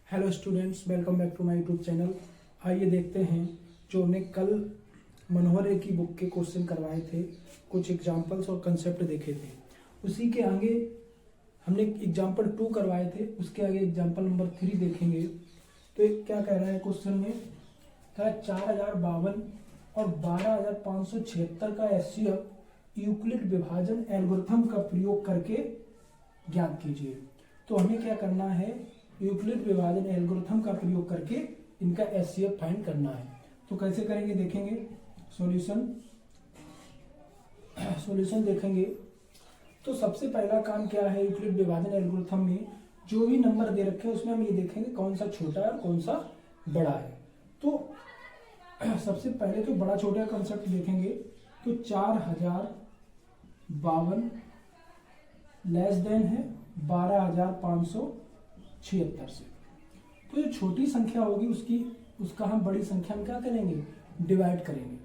Hello students, welcome back to my YouTube channel. आइए देखते हैं जो हमने कल मनोहर रे की बुक के क्वेश्चन करवाए थे, कुछ एग्जांपल्स और कंसेप्ट देखे थे। उसी के आगे हमने एग्जांपल 2 करवाए थे, उसके आगे एग्जांपल नंबर 3 देखेंगे। तो ये क्या कह रहा है क्वेश्चन में, कह 4052 और 12576 का एचसीएफ यूक्लिड विभाजन एल्गोरिथम का प्रयोग करके ज्ञात कीजिए। तो हमें क्या करना है, यूक्लिड विभाजन एल्गोरिथम का प्रयोग करके इनका एचसीएफ फाइंड करना है। तो कैसे करेंगे देखेंगे। सॉल्यूशन देखेंगे। तो सबसे पहला काम क्या है, यूक्लिड विभाजन एल्गोरिथम में जो भी नंबर दे रखे हैं उसमें हम ये देखेंगे कौन सा छोटा है और कौन सा बड़ा है। तो सबसे पहले तो बड़ा छोटा कंसेप्ट देखेंगे। तो 4052 लेस देन है 12576 से। तो जो छोटी संख्या होगी उसका हम बड़ी संख्या में क्या करेंगे, डिवाइड करेंगे।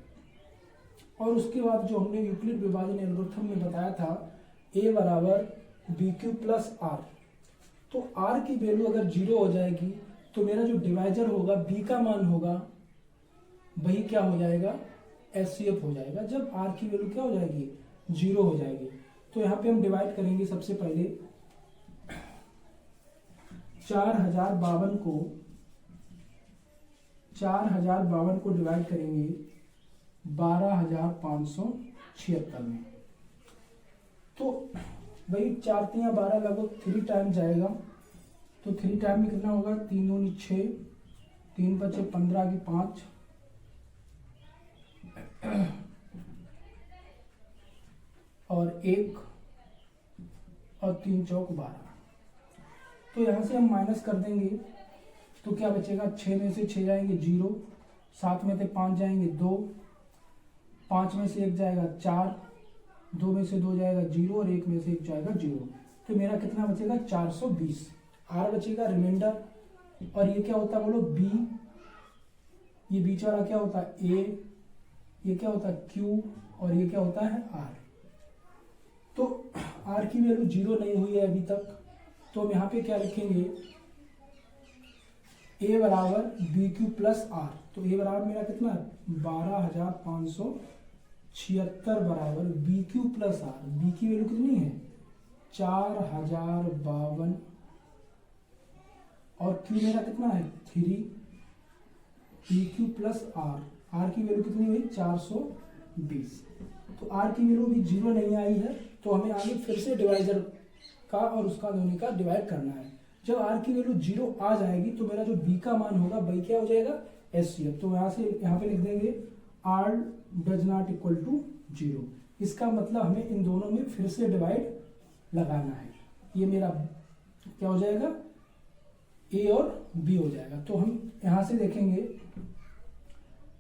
और उसके बाद जो हमने यूक्लिड विभाजन एल्गोरिथम में बताया था, a बराबर बी क्यू प्लस आर। तो r की वैल्यू अगर 0 हो जाएगी तो मेरा जो डिवाइजर होगा b का मान होगा वही क्या हो जाएगा, एचसीएफ हो जाएगा। जब r की वैल्यू क्या हो जाएगी, 0 हो जाएगी। तो यहाँ पे हम डिवाइड करेंगे। सबसे पहले 4052 को डिवाइड करेंगे 12576 में। तो वही 4 3 12 लगभग 3 टाइम जाएगा। तो 3 टाइम में कितना होगा, 3 दूनी 6, 3 बचे 15 की 5 और 1 और 3 चौक 12। तो यहाँ से हम माइनस कर देंगे तो क्या बचेगा, 6 में से 6 जाएंगे 0, 7 में से 5 जाएंगे 2, 5 में से 1 जाएगा 4, 2 में से 2 जाएगा 0 और 1 में से 1 जाएगा 0। तो मेरा कितना बचेगा, 420। आर बचेगा रिमाइंडर। और ये क्या होता है बोलो, बी। ये बीच वाला क्या होता है, ए। ये क्या होता है, क्यू। और ये क्या होता है, आर। तो आर की वैल्यू 0 नहीं हुई है अभी तक, तो हम यहाँ पे क्या लिखेंगे, a बराबर बी क्यू प्लस आर। तो a बराबर मेरा कितना है, 12576 बराबर B Q plus R. B की वैल्यू कितनी है, 4052 और क्यू मेरा कितना है 3, B Q plus R. R की वैल्यू कितनी हुई, 420। तो आर की वैल्यू भी 0 नहीं आई है, तो हमें आगे फिर से डिवाइजर का और उसका दोनों का डिवाइड करना है। जब r की वैल्यू 0 आ जाएगी तो मेरा जो b का मान होगा वही क्या हो जाएगा, एचसीएफ। तो यहाँ पे लिख देंगे r does not equal to 0। इसका मतलब हमें इन दोनों में फिर से डिवाइड लगाना है। ये मेरा क्या हो जाएगा, a और b हो जाएगा। तो हम यहाँ से देखेंगे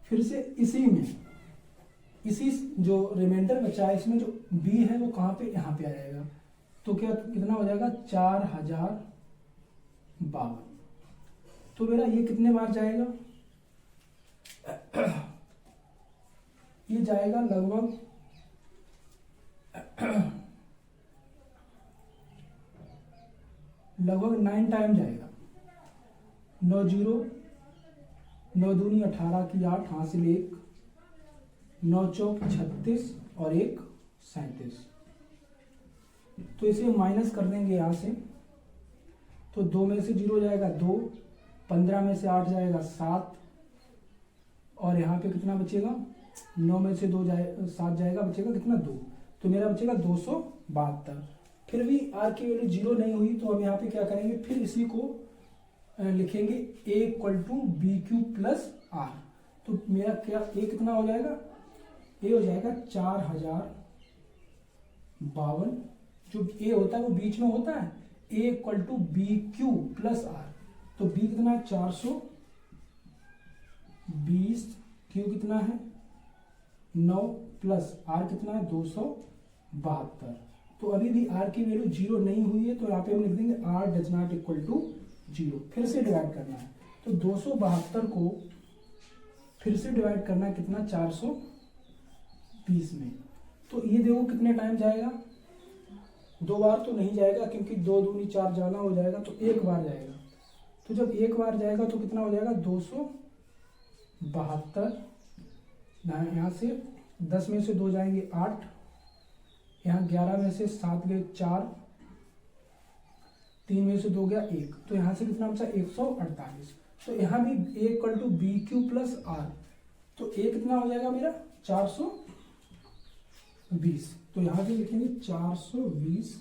फिर से इसी जो रिमाइंडर बचा है इसमें जो b है वो कहाँ पे, यहाँ पे आ जाएगा। तो क्या कितना हो जाएगा, 4052। तो मेरा ये कितने बार जाएगा, ये जाएगा लगभग 9 टाइम जाएगा। 9 0, 9 दूनी 18 की 8, हासिल 1, 9 चौक 36 और 1 37। तो इसे माइनस कर देंगे यहाँ से। तो 2 में से 0 जाएगा 2, 15 में से 8 जाएगा 7 और यहाँ पे कितना बचेगा, 9 में से 7 जाएगा, बचेगा कितना 2। तो मेरा बचेगा 272। फिर भी आर की वैल्यू 0 नहीं हुई तो हम यहाँ पे क्या करेंगे, फिर इसी को लिखेंगे a equal to B Q plus R. तो मेरा क्या a कितना हो जाएगा, a हो जाएगा 4052। जो a होता है वो बीच में होता है, a equal to B Q plus R. तो b कितना है 420, q कितना है 9 प्लस r कितना है 272। तो अभी भी r की वैल्यू 0 नहीं हुई है, तो यहाँ पे हम लिख देंगे r does not equal to 0। फिर से डिवाइड करना है। तो 272 को फिर से डिवाइड करना है कितना, 420 में। तो ये देखो कितने टाइम जाएगा, 2 बार तो नहीं जाएगा क्योंकि 2 दूनी 4 जाना हो जाएगा, तो 1 बार जाएगा। तो जब एक बार जाएगा तो कितना हो जाएगा 272। यहाँ से 10 में से 2 जाएंगे 8, यहाँ 11 में से 7 गए 4, 3 में से 2 गया 1, तो यहाँ से कितना बचा 148। तो यहाँ भी A equal to B Q plus R, तो A कितना हो जाएगा मेरा 420। तो यहाँ पे लिखेंगे 420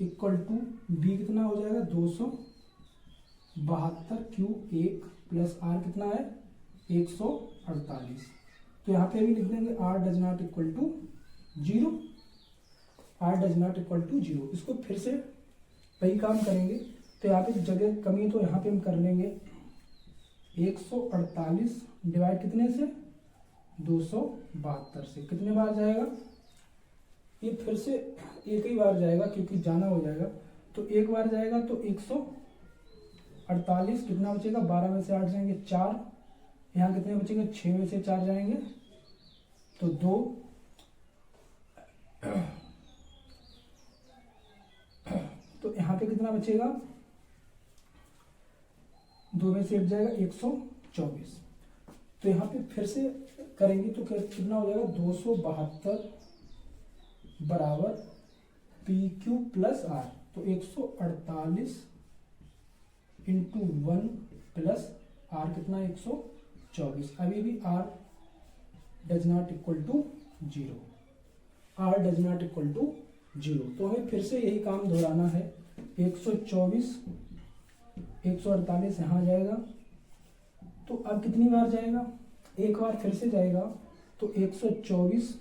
इक्वल टू B कितना हो जाएगा 272 क्यू 1 प्लस R कितना है 148। तो यहाँ पे भी लिख देंगे R does not equal to 0, R does not equal to 0। इसको फिर से वही काम करेंगे, तो यहाँ पे जगह कमी है तो यहाँ पे हम कर लेंगे 148 डिवाइड कितने से 272 से, कितने बार जाएगा ये, फिर से एक ही बार जाएगा क्योंकि जाना हो जाएगा, तो एक बार जाएगा तो 148, कितना बचेगा 12 में से 8 जाएंगे 4, यहाँ कितने बचेंगे 6 में से 4 जाएंगे तो 2, तो यहाँ पे कितना बचेगा 2 में से 1 जाएगा 124। तो यहाँ पे फिर से करेंगे तो कितना हो जाएगा 272 बराबर पी क्यू प्लस आर, तो 148 इंटू 1 प्लस आर कितना 124। अभी भी R does not equal to 0, R does not equal to 0। तो हमें फिर से यही काम दोहराना है, 124 148 यहाँ जाएगा, तो अब कितनी बार जाएगा, एक बार फिर से जाएगा, तो 124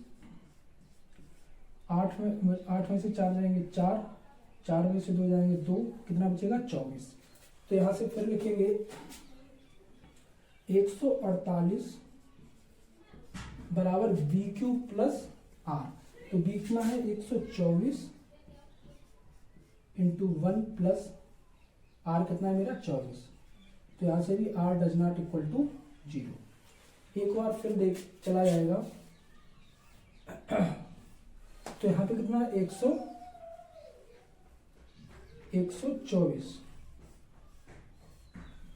8 में से 4 जाएंगे 4, 4 में से 2 जाएंगे 2, कितना बचेगा 24। तो यहाँ से फिर लिखेंगे 148 बराबर बी क्यू प्लस आर, तो बी कितना है 124 इंटू 1 प्लस आर कितना है मेरा 24। तो यहाँ से भी R does not equal to 0। एक बार फिर देख चला जाएगा, तो यहाँ पे कितना है 124,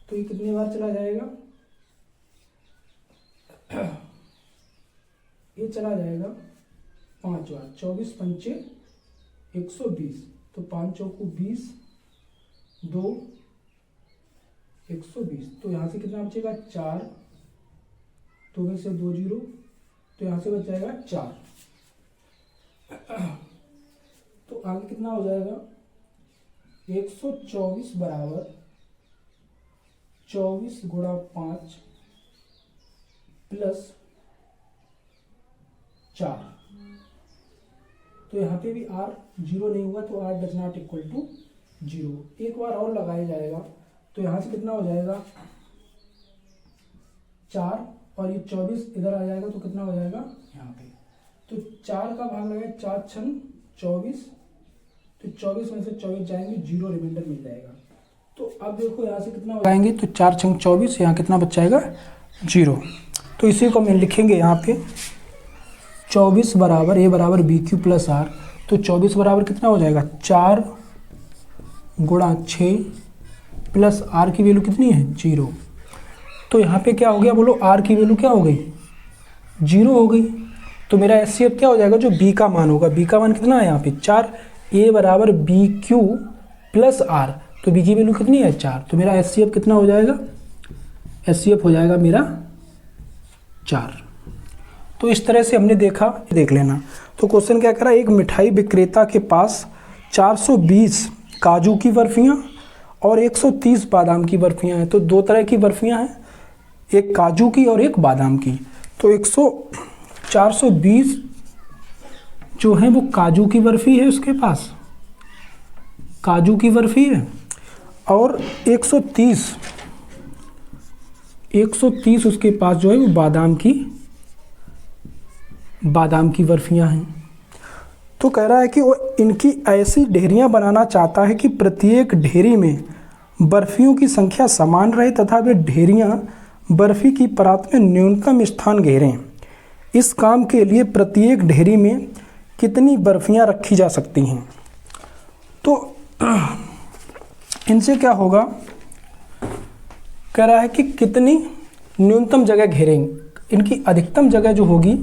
तो ये कितनी बार चला जाएगा, ये चला जाएगा 5 बार, 24 पंचे 120, तो 5 चौको 20, 2 120, तो यहाँ से कितना बचेगा 4, 2 में से 2 0, तो यहाँ से बच जाएगा 4। तो आगे कितना हो जाएगा 124 बराबर 24 गुणा 5 प्लस 4, तो यहाँ पे भी r 0 नहीं हुआ, तो r does not equal to 0। एक बार और लगाया जाएगा, तो यहाँ से कितना हो जाएगा 4, और ये 24 इधर आ जाएगा, तो कितना हो जाएगा यहाँ पे, तो 4 का भाग लगाए 4 छन 24, तो 24 में से 24 जाएंगे 0 रिमाइंडर मिल जाएगा। तो अब देखो यहाँ से कितना लगाएंगे, तो 4 छंग 24, यहाँ कितना बच जाएगा 0। तो इसी को हम लिखेंगे यहाँ पे 24 बराबर ए बराबर बी क्यू प्लस आर, तो 24 बराबर कितना हो जाएगा 4 गुणा 6 प्लस आर की वैल्यू कितनी है 0। तो यहाँ पे क्या हो गया बोलो, आर की वैल्यू क्या हो गई 0 हो गई। तो मेरा एचसीएफ क्या हो जाएगा, जो बी का मान होगा, बी का मान कितना है यहाँ पे 4, ए बराबर बी क्यू प्लस आर, तो बी की वैल्यू कितनी है 4, तो मेरा एचसीएफ कितना हो जाएगा, एचसीएफ हो जाएगा मेरा 4। तो इस तरह से हमने देखा, देख लेना। तो क्वेश्चन क्या करा, एक मिठाई विक्रेता के पास 420 काजू की बर्फियाँ और 130 बादाम की बर्फियाँ हैं। तो दो तरह की बर्फियाँ हैं, एक काजू की और एक बादाम की। तो 420 जो है वो काजू की बर्फ़ी है उसके पास, काजू की बर्फ़ी है, और 130 उसके पास जो है वो बादाम की बर्फियाँ हैं। तो कह रहा है कि वो इनकी ऐसी ढेरियाँ बनाना चाहता है कि प्रत्येक ढेरी में बर्फियों की संख्या समान रहे तथा वे ढेरियाँ बर्फ़ी की परात में न्यूनतम स्थान घेरें। इस काम के लिए प्रत्येक ढेरी में कितनी बर्फियाँ रखी जा सकती हैं। तो इनसे क्या होगा कह रहा है कि कितनी न्यूनतम जगह घेरेंगे, इनकी अधिकतम जगह जो होगी,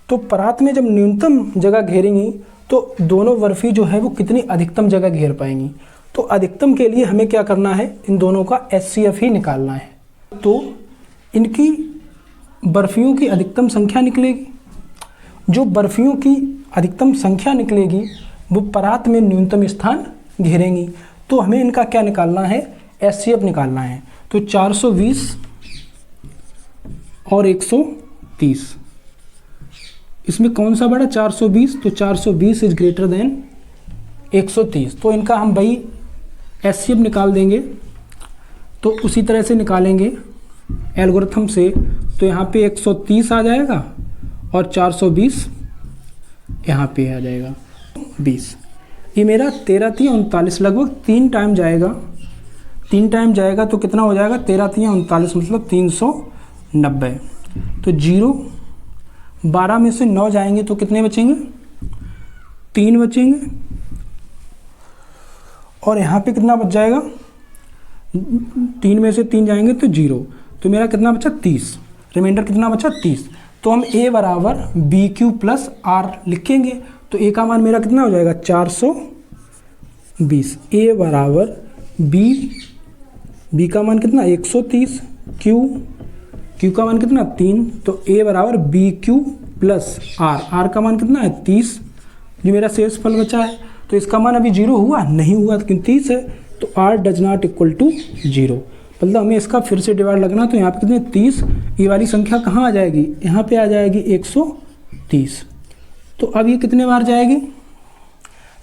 तो परात में जब न्यूनतम जगह घेरेंगी तो दोनों बर्फ़ी जो है वो कितनी अधिकतम जगह घेर पाएंगी। तो अधिकतम के लिए हमें क्या करना है, इन दोनों का HCF ही निकालना है। तो इनकी बर्फ़ियों की अधिकतम संख्या निकलेगी, जो बर्फ़ियों की अधिकतम संख्या निकलेगी वो परात में न्यूनतम स्थान घेरेंगी। तो हमें इनका क्या निकालना है, HCF निकालना है। तो 420 और 130, इसमें कौन सा बड़ा, 420, तो 420 इज ग्रेटर देन 130। तो इनका हम भाई HCF निकाल देंगे। तो उसी तरह से निकालेंगे एल्गोरिथम से, तो यहाँ पे 130 आ जाएगा और 420 यहाँ पे आ जाएगा 20। ये मेरा 13 3 39 लगभग 3 टाइम जाएगा, 3 टाइम जाएगा तो कितना हो जाएगा, 13 3 39 मतलब 390। तो 0, 12 में से 9 जाएंगे तो कितने बचेंगे, 3 बचेंगे। और यहाँ पे कितना बच जाएगा, 3 में से 3 जाएंगे तो 0, तो मेरा कितना बचा 30, रिमाइंडर कितना बचा 30। तो हम A बराबर BQ प्लस R लिखेंगे। तो A का मान मेरा कितना हो जाएगा 420, A बराबर B का मान कितना 130, Q का मान कितना 3, तो A बराबर BQ प्लस R का मान कितना है 30, जो मेरा शेष फल बचा है। तो इसका मान अभी 0 हुआ नहीं हुआ, क्योंकि 30 है, तो R does not equal to 0। मतलब हमें इसका फिर से डिवाइड लगना, तो यहाँ पे कितने 30, ये वाली संख्या कहाँ आ जाएगी, यहाँ पे आ जाएगी 130। तो अब ये कितने बार जाएगी,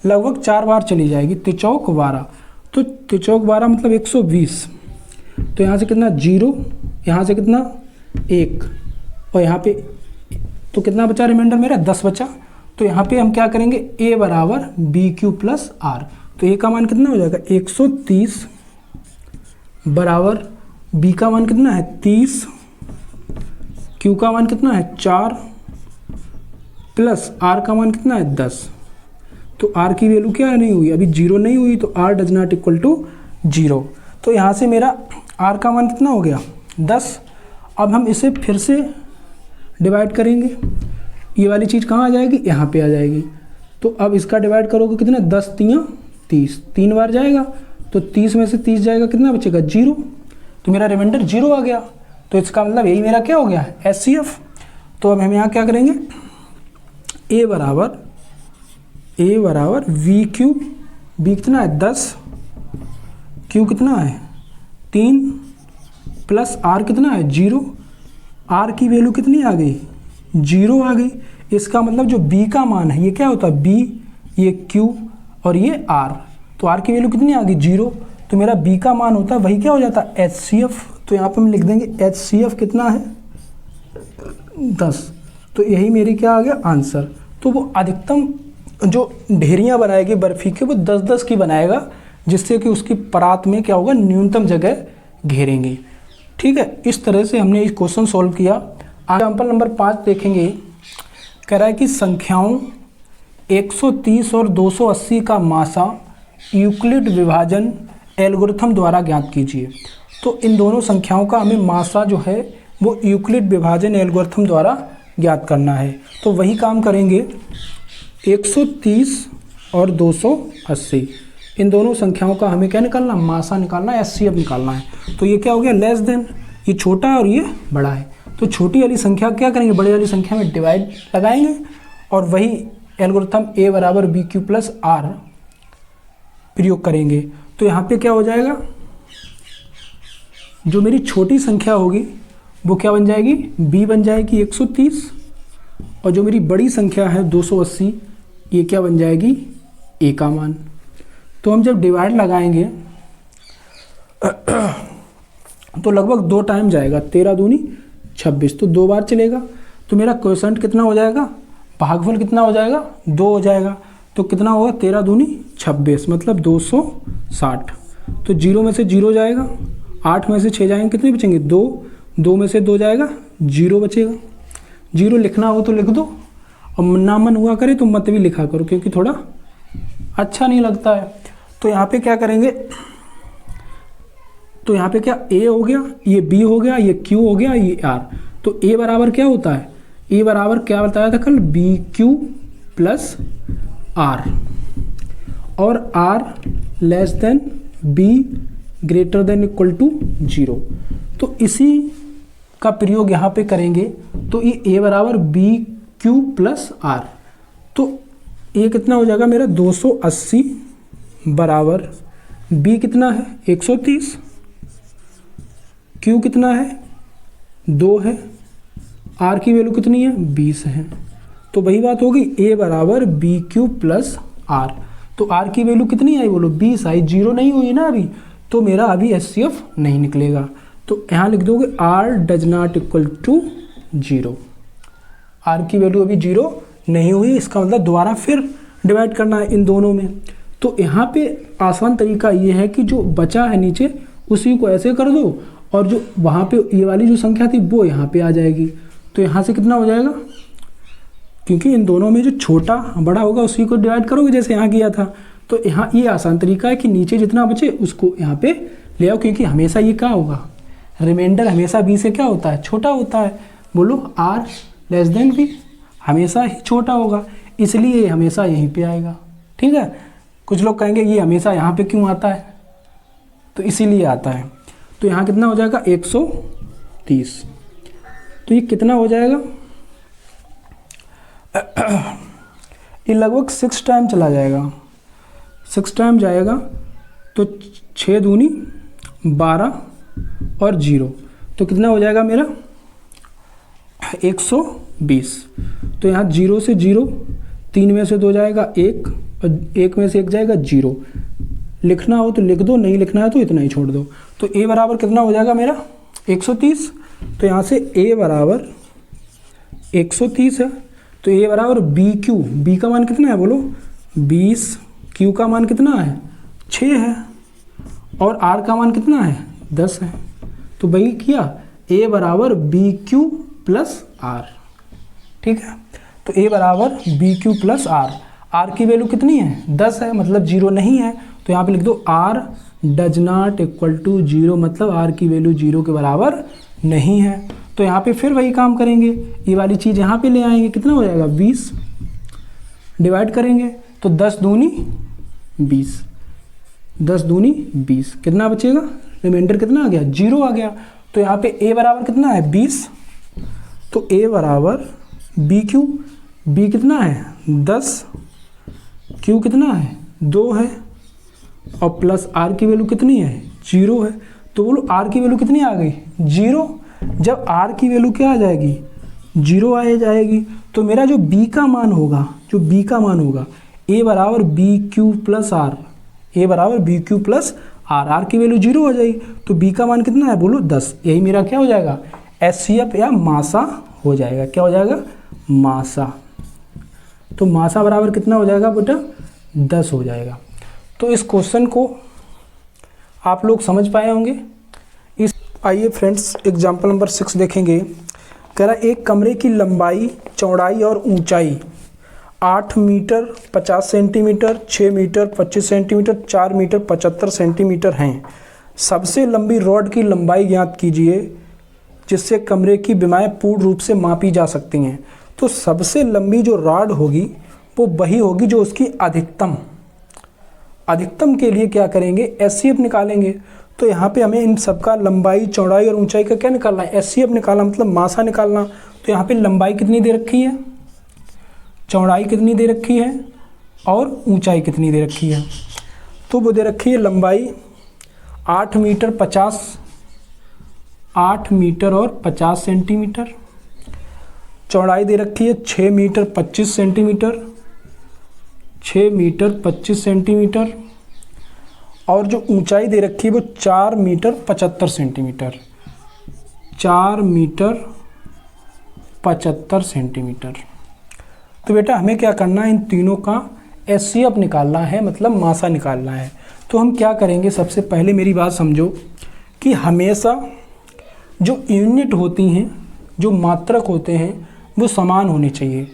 लगभग 4 बार चली जाएगी, 3 चौक 12, तो 3 चौक 12 मतलब 120। तो यहाँ से कितना 0, यहाँ से कितना 1, और यहाँ पे तो कितना बचा रिमाइंडर मेरा 10 बचा। तो यहाँ पे हम क्या करेंगे, A बराबर BQ प्लस R। तो A का मान कितना हो जाएगा 130 बराबर B का मान कितना है 30, Q का मान कितना है 4 प्लस R का मान कितना है 10। तो R की वैल्यू क्या नहीं हुई, अभी 0 नहीं हुई, तो R does not equal to 0। तो यहाँ से मेरा R का मान कितना हो गया 10। अब हम इसे फिर से डिवाइड करेंगे, ये वाली चीज़ कहाँ आ जाएगी, यहाँ पे आ जाएगी। तो अब इसका डिवाइड करोगे कितना 10 3 30, 3 बार जाएगा, तो 30 में से 30 जाएगा, कितना बचेगा 0, तो मेरा रिमाइंडर 0 आ गया। तो इसका मतलब यही मेरा क्या हो गया HCF। तो अब हम यहाँ क्या करेंगे, A बराबर VQ, B कितना है 10, Q कितना है 3 प्लस R कितना है 0, R की वैल्यू कितनी आ गई 0 आ गई। इसका मतलब जो B का मान है, ये क्या होता है B, ये Q और ये R, तो R की वैल्यू कितनी आ गई 0, तो मेरा B का मान होता है वही क्या हो जाता है HCF। तो यहाँ पे हम लिख देंगे HCF कितना है 10। तो यही मेरी क्या आ गया आंसर। तो वो अधिकतम जो ढेरियाँ बनाएगी बर्फ़ी के, वो 10-10 की बनाएगा, जिससे कि उसकी परात में क्या होगा, न्यूनतम जगह घेरेंगे। ठीक है, इस तरह से हमने इस क्वेश्चन सॉल्व किया। एग्जाम्पल नंबर 5 देखेंगे। कह रहा है कि संख्याओं 130 और 280 का मासा यूक्लिड विभाजन एल्गोरिथम द्वारा ज्ञात कीजिए। तो इन दोनों संख्याओं का हमें मासा जो है वो यूक्लिड विभाजन एल्गोरिथम द्वारा ज्ञात करना है। तो वही काम करेंगे, 130 और 280 इन दोनों संख्याओं का हमें क्या निकालना, मासा निकालना, HCF निकालना है। तो ये क्या हो गया लेस देन, ये छोटा है और ये बड़ा है। तो छोटी वाली संख्या क्या करेंगे, बड़ी वाली संख्या में डिवाइड लगाएंगे और वही एल्गोरिथम A बराबर BQ प्लस R प्रयोग करेंगे। तो यहाँ पे क्या हो जाएगा, जो मेरी छोटी संख्या होगी वो क्या बन जाएगी, B बन जाएगी 130, और जो मेरी बड़ी संख्या है 280, ये क्या बन जाएगी A का मान। तो हम जब डिवाइड लगाएंगे तो लगभग 2 टाइम जाएगा, 13 दूनी 26, तो 2 बार चलेगा। तो मेरा क्वोशंट कितना हो जाएगा, भागफल कितना हो जाएगा 2 हो जाएगा। तो कितना होगा 13 दूनी 26 मतलब 260। तो 0 में से 0 जाएगा, 8 में से 6 जाएंगे, कितने बचेंगे 2, 2 में से 2 जाएगा 0 बचेगा। 0 लिखना हो तो लिख दो, और ना मन हुआ करे तो मत भी लिखा करो, क्योंकि थोड़ा अच्छा नहीं लगता है। तो यहाँ पे क्या करेंगे, तो यहाँ पे क्या A हो गया, ये B हो गया, ये Q हो गया, ये R। तो A बराबर क्या होता है, A बराबर क्या बताया था कल, BQ प्लस R, और R less than B greater than equal to 0। तो इसी का प्रयोग यहाँ पे करेंगे। तो ये A बराबर BQ प्लस R, तो ये कितना हो जाएगा मेरा 280 बराबर B कितना है 130, Q कितना है 2 है, R की वैल्यू कितनी है 20 है। तो वही बात होगी A बराबर BQ प्लस R। तो R की वैल्यू कितनी आई बोलो 20 आई, 0 नहीं हुई ना अभी, तो मेरा अभी HCF नहीं निकलेगा। तो यहाँ लिख दोगे R does not equal to 0। R की वैल्यू अभी 0 नहीं हुई, इसका मतलब दोबारा फिर डिवाइड करना है इन दोनों में। तो यहाँ पे आसान तरीका ये है कि जो बचा है नीचे उसी को ऐसे कर दो, और जो वहाँ पे ये वाली जो संख्या थी वो यहाँ पे आ जाएगी। तो यहाँ से कितना हो जाएगा, क्योंकि इन दोनों में जो छोटा बड़ा होगा उसी को डिवाइड करोगे जैसे यहाँ किया था। तो यहाँ ये आसान तरीका है कि नीचे जितना बचे उसको यहाँ पे ले आओ, क्योंकि हमेशा ये क्या होगा, रिमाइंडर हमेशा B से क्या होता है, छोटा होता है। बोलो R लेस देन B, हमेशा ही छोटा होगा, इसलिए ये हमेशा यहीं पे आएगा। ठीक है, कुछ लोग कहेंगे ये हमेशा यहाँ पे क्यों आता है, तो इसीलिए आता है। तो यहाँ कितना हो जाएगा 130, तो ये कितना हो जाएगा ये लगभग 6 टाइम चला जाएगा, 6 टाइम जाएगा। तो 6 दूनी 12 और 0, तो कितना हो जाएगा मेरा 120। तो यहाँ 0 से 0, 3 में से 2 जाएगा 1, और 1 में से 1 जाएगा 0। लिखना हो तो लिख दो, नहीं लिखना है तो इतना ही छोड़ दो। तो A बराबर कितना हो जाएगा मेरा 130। तो यहाँ से A बराबर 130 है, तो A बराबर BQ, B का मान कितना है बोलो 20, Q का मान कितना है 6 है, और R का मान कितना है 10 है। तो वही किया A बराबर BQ प्लस R। ठीक है, तो A बराबर BQ प्लस R। R की वैल्यू कितनी है 10 है, मतलब 0 नहीं है। तो यहाँ पे लिख दो R does not equal to 0, मतलब R की वैल्यू 0 के बराबर नहीं है। तो यहाँ पे फिर वही काम करेंगे, ये वाली चीज़ यहाँ पे ले आएंगे, कितना हो जाएगा 20, डिवाइड करेंगे तो 10 दूनी 20, 10 दूनी 20, कितना बचेगा, रिमाइंडर कितना आ गया 0 आ गया। तो यहाँ पे A बराबर कितना है 20, तो A बराबर BQ, B कितना है 10, Q कितना है 2 है, और प्लस R की वैल्यू कितनी है 0 है। तो बोलो R की वैल्यू कितनी आ गई 0। जब R की वैल्यू क्या आ जाएगी 0 आ जाएगी, तो मेरा जो B का मान होगा, जो B का मान होगा A बराबर BQ प्लस R, A बराबर BQ प्लस R, R की वैल्यू 0 हो जाएगी। तो B का मान कितना है बोलो 10, यही मेरा क्या हो जाएगा HCF या मासा हो जाएगा। क्या हो जाएगा मासा। तो मासा बराबर कितना हो जाएगा बेटा 10 हो जाएगा। तो इस क्वेश्चन को आप लोग समझ पाए होंगे। इस आइए फ्रेंड्स एग्जाम्पल नंबर 6 देखेंगे। कह रहा एक कमरे की लंबाई, चौड़ाई और ऊंचाई 8 metre 50 centimetre, 6 metre 25 centimetre, 4 metre 75 centimetre हैं। सबसे लंबी रॉड की लंबाई ज्ञात कीजिए जिससे कमरे की विमाएं पूर्ण रूप से मापी जा सकती हैं। तो सबसे लंबी जो रॉड होगी वो वही होगी जो उसकी अधिकतम के लिए क्या करेंगे HCF निकालेंगे। तो यहाँ पे हमें इन सबका लंबाई, चौड़ाई और ऊंचाई का क्या निकालना है HCF निकालना, मतलब मासा निकालना। तो यहाँ पे लंबाई कितनी दे रखी है, चौड़ाई कितनी दे रखी है और ऊंचाई कितनी दे रखी है। तो वो दे रखी है लंबाई 8 मीटर और 50 सेंटीमीटर, चौड़ाई दे रखी है 6 मीटर 25 सेंटीमीटर, 6 मीटर 25 सेंटीमीटर, और जो ऊंचाई दे रखी है वो 4 मीटर 75 सेंटीमीटर, 4 मीटर 75 सेंटीमीटर। तो बेटा हमें क्या करना है, इन तीनों का HCF निकालना है, मतलब मासा निकालना है। तो हम क्या करेंगे, सबसे पहले मेरी बात समझो कि हमेशा जो यूनिट होती हैं, जो मात्रक होते हैं वो समान होने चाहिए।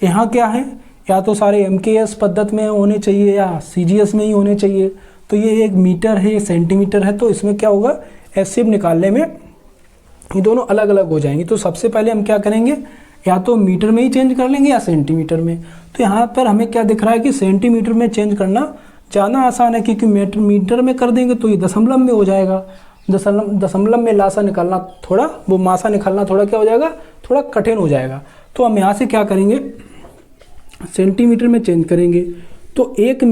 यहाँ क्या है, या तो सारे MKS पद्धति में होने चाहिए या CGS में ही होने चाहिए। तो ये 1 मीटर है, ये सेंटीमीटर है, तो इसमें क्या होगा, एचसीएफ निकालने में ये दोनों अलग अलग हो जाएंगे। तो सबसे पहले हम क्या करेंगे, या तो मीटर में ही चेंज कर लेंगे या सेंटीमीटर में। तो यहाँ पर हमें क्या दिख रहा है कि सेंटीमीटर में चेंज करना ज़्यादा आसान है, क्योंकि मीटर में कर देंगे तो ये दशमलव में हो जाएगा। दशमलव में लासा निकालना थोड़ा, वो मासा निकालना थोड़ा क्या हो जाएगा, थोड़ा कठिन हो जाएगा। तो हम यहाँ से क्या करेंगे, सेंटीमीटर में चेंज करेंगे। तो 1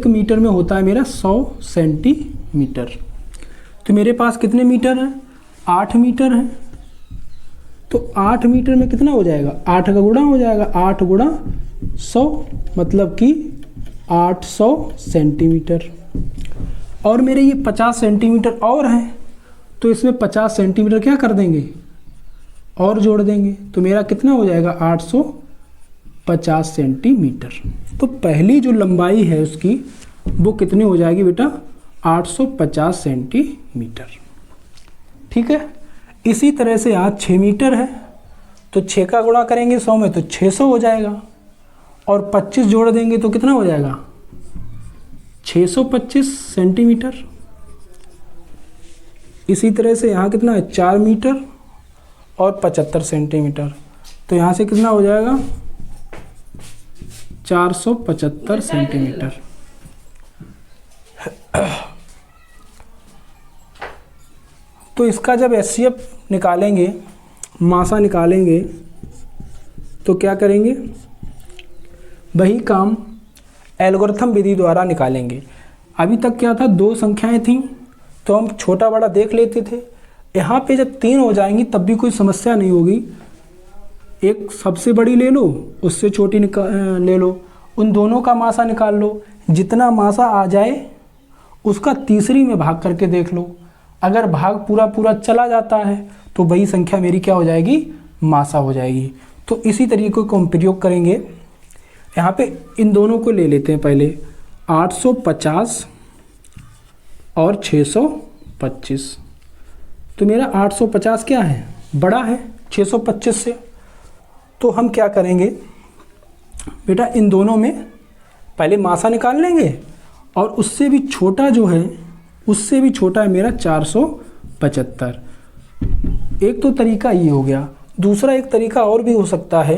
मीटर में होता है मेरा 100 सेंटीमीटर। तो मेरे पास कितने मीटर हैं, 8 मीटर हैं। तो 8 मीटर में कितना हो जाएगा, 8 का गुणा हो जाएगा, 8 गुणा 100 मतलब कि 800 सेंटीमीटर। और मेरे ये 50 सेंटीमीटर और हैं, तो इसमें 50 सेंटीमीटर क्या कर देंगे, और जोड़ देंगे। तो मेरा कितना हो जाएगा, 850 सेंटीमीटर। तो पहली जो लंबाई है उसकी वो कितनी हो जाएगी बेटा, 850 सेंटीमीटर। ठीक है। इसी तरह से यहाँ 6 मीटर है, तो 6 का गुणा करेंगे 100 में तो 600 हो जाएगा, और 25 जोड़ देंगे तो कितना हो जाएगा, 625 सेंटीमीटर। इसी तरह से यहाँ कितना है, 4 मीटर और 75 सेंटीमीटर। तो यहाँ से कितना हो जाएगा, 475 सेंटीमीटर। तो इसका जब एचसीएफ निकालेंगे, मासा निकालेंगे, तो क्या करेंगे, वही काम एल्गोरिथम विधि द्वारा निकालेंगे। अभी तक क्या था, 2 संख्याएं थीं तो हम छोटा बड़ा देख लेते थे। यहाँ पे जब 3 हो जाएंगी तब भी कोई समस्या नहीं होगी। एक सबसे बड़ी ले लो, उससे छोटी ले लो, उन दोनों का मासा निकाल लो। जितना मासा आ जाए उसका तीसरी में भाग करके देख लो। अगर भाग पूरा पूरा चला जाता है तो वही संख्या मेरी क्या हो जाएगी, मासा हो जाएगी। तो इसी तरीके को हम प्रयोग करेंगे। यहाँ पे इन दोनों को ले लेते हैं पहले, 850 और 625। तो मेरा 850 क्या है, बड़ा है 625 से। तो हम क्या करेंगे बेटा, इन दोनों में पहले मासा निकाल लेंगे, और उससे भी छोटा जो है, उससे भी छोटा है मेरा 475। एक तो तरीका ये हो गया। दूसरा एक तरीका और भी हो सकता है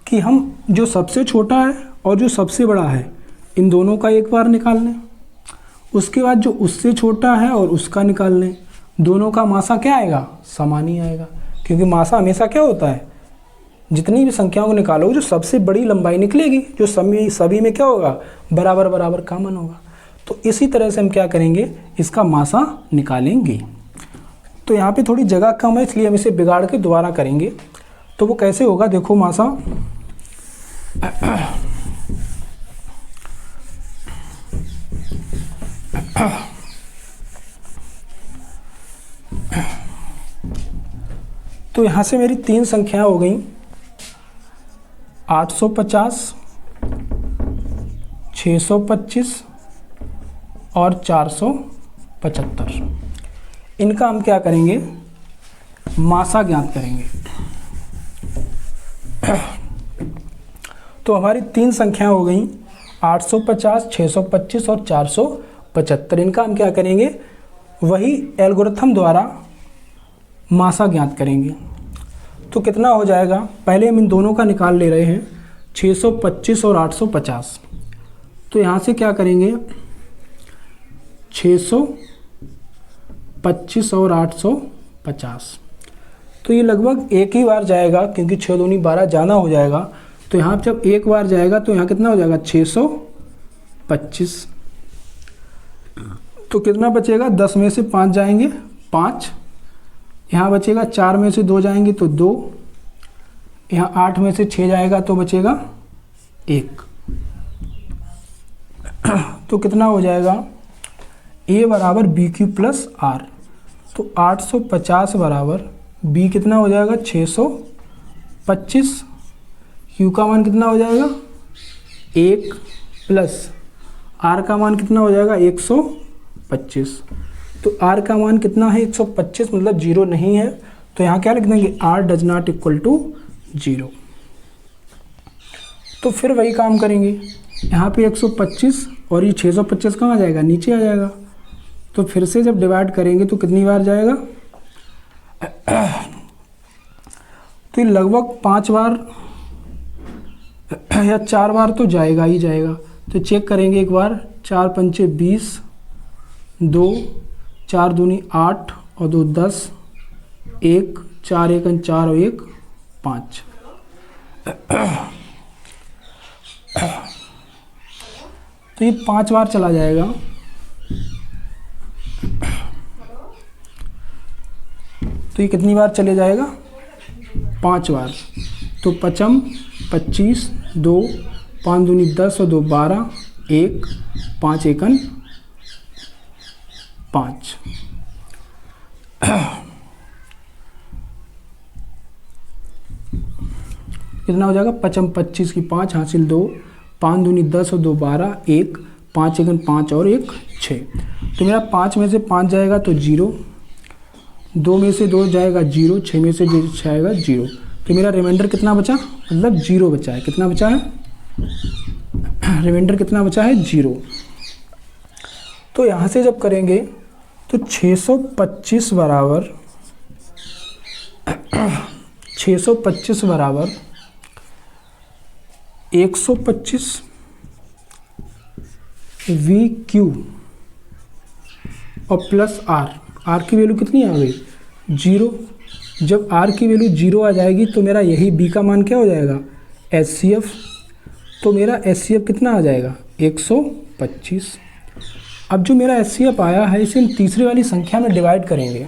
कि हम जो सबसे छोटा है और जो सबसे बड़ा है, इन दोनों का एक बार निकाल लें। उसके बाद जो उससे छोटा है और उसका निकाल लें। दोनों का मासा क्या आएगा, समान ही आएगा, क्योंकि मासा हमेशा क्या होता है, जितनी भी संख्याओं को निकालोगे जो सबसे बड़ी लंबाई निकलेगी, जो सभी में क्या होगा, बराबर बराबर कॉमन होगा। तो इसी तरह से हम क्या करेंगे, इसका मासा निकालेंगे। तो यहाँ पे थोड़ी जगह कम है, इसलिए हम इसे बिगाड़ के दोबारा करेंगे। तो वो कैसे होगा, देखो मासा तो यहाँ से मेरी 3 संख्याएं हो गई, 850, 625 और 475। इनका हम क्या करेंगे, मासा ज्ञात करेंगे। तो हमारी 3 संख्याएं हो गई, 850, 625 और 475। इनका हम क्या करेंगे, वही एल्गोरिथम द्वारा मासा ज्ञात करेंगे। तो कितना हो जाएगा, पहले हम इन दोनों का निकाल ले रहे हैं, 625 और 850। तो यहाँ से क्या करेंगे, 625 और 850। तो ये लगभग एक ही बार जाएगा, क्योंकि 6 दूनी 12 जाना हो जाएगा। तो यहाँ जब एक बार जाएगा तो यहाँ कितना हो जाएगा, 625। तो कितना बचेगा, 10 में से 5 जाएंगे 5, यहाँ बचेगा 4 में से 2 जाएंगे तो 2, यहाँ 8 में से 6 जाएगा तो बचेगा 1। तो कितना हो जाएगा, A बराबर BQ प्लस R। तो 850 बराबर B कितना हो जाएगा, 625। Q का मान कितना हो जाएगा, 1 प्लस R का मान कितना हो जाएगा, 125। तो R का मान कितना है, 125, मतलब 0 नहीं है। तो यहाँ क्या लिख देंगे, R does not equal to 0। तो फिर वही काम करेंगे, यहाँ पे 125 और ये 625 कहाँ आ जाएगा, नीचे आ जाएगा। तो फिर से जब डिवाइड करेंगे तो कितनी बार जाएगा, तो ये लगभग 5 बार या 4 बार तो जाएगा ही जाएगा। तो चेक करेंगे एक बार, 4 पंचे 20, 2 4 दूनी 8 और 2 10, 1 4 1 4 और 1 5। तो ये 5 बार चला जाएगा। तो ये कितनी बार चले जाएगा, 5 बार। तो 5 25, 2 5 दूनी 10 और 2 12, 1 5 1 5। कितना हो जाएगा, 5 25 की 5 हासिल 2, 5 दूनी 10 और 2 12, 1 5 1 5 और 1 6। तो मेरा 5 में से 5 जाएगा तो 0, 2 में से 2 जाएगा 0, 6 में से जाएगा 0। तो मेरा रिमाइंडर कितना बचा, मतलब 0 बचा है। कितना बचा है, रिमाइंडर कितना बचा है, 0। तो यहाँ से जब करेंगे तो 625 बराबर 625 बराबर 125 वी क्यू और प्लस आर की वैल्यू कितनी आ गई, 0। जब आर की वैल्यू 0 आ जाएगी तो मेरा यही बी का मान क्या हो जाएगा, HCF। तो मेरा HCF कितना आ जाएगा, 125। अब जो मेरा HCF आया है इसे हम तीसरी वाली संख्या में डिवाइड करेंगे।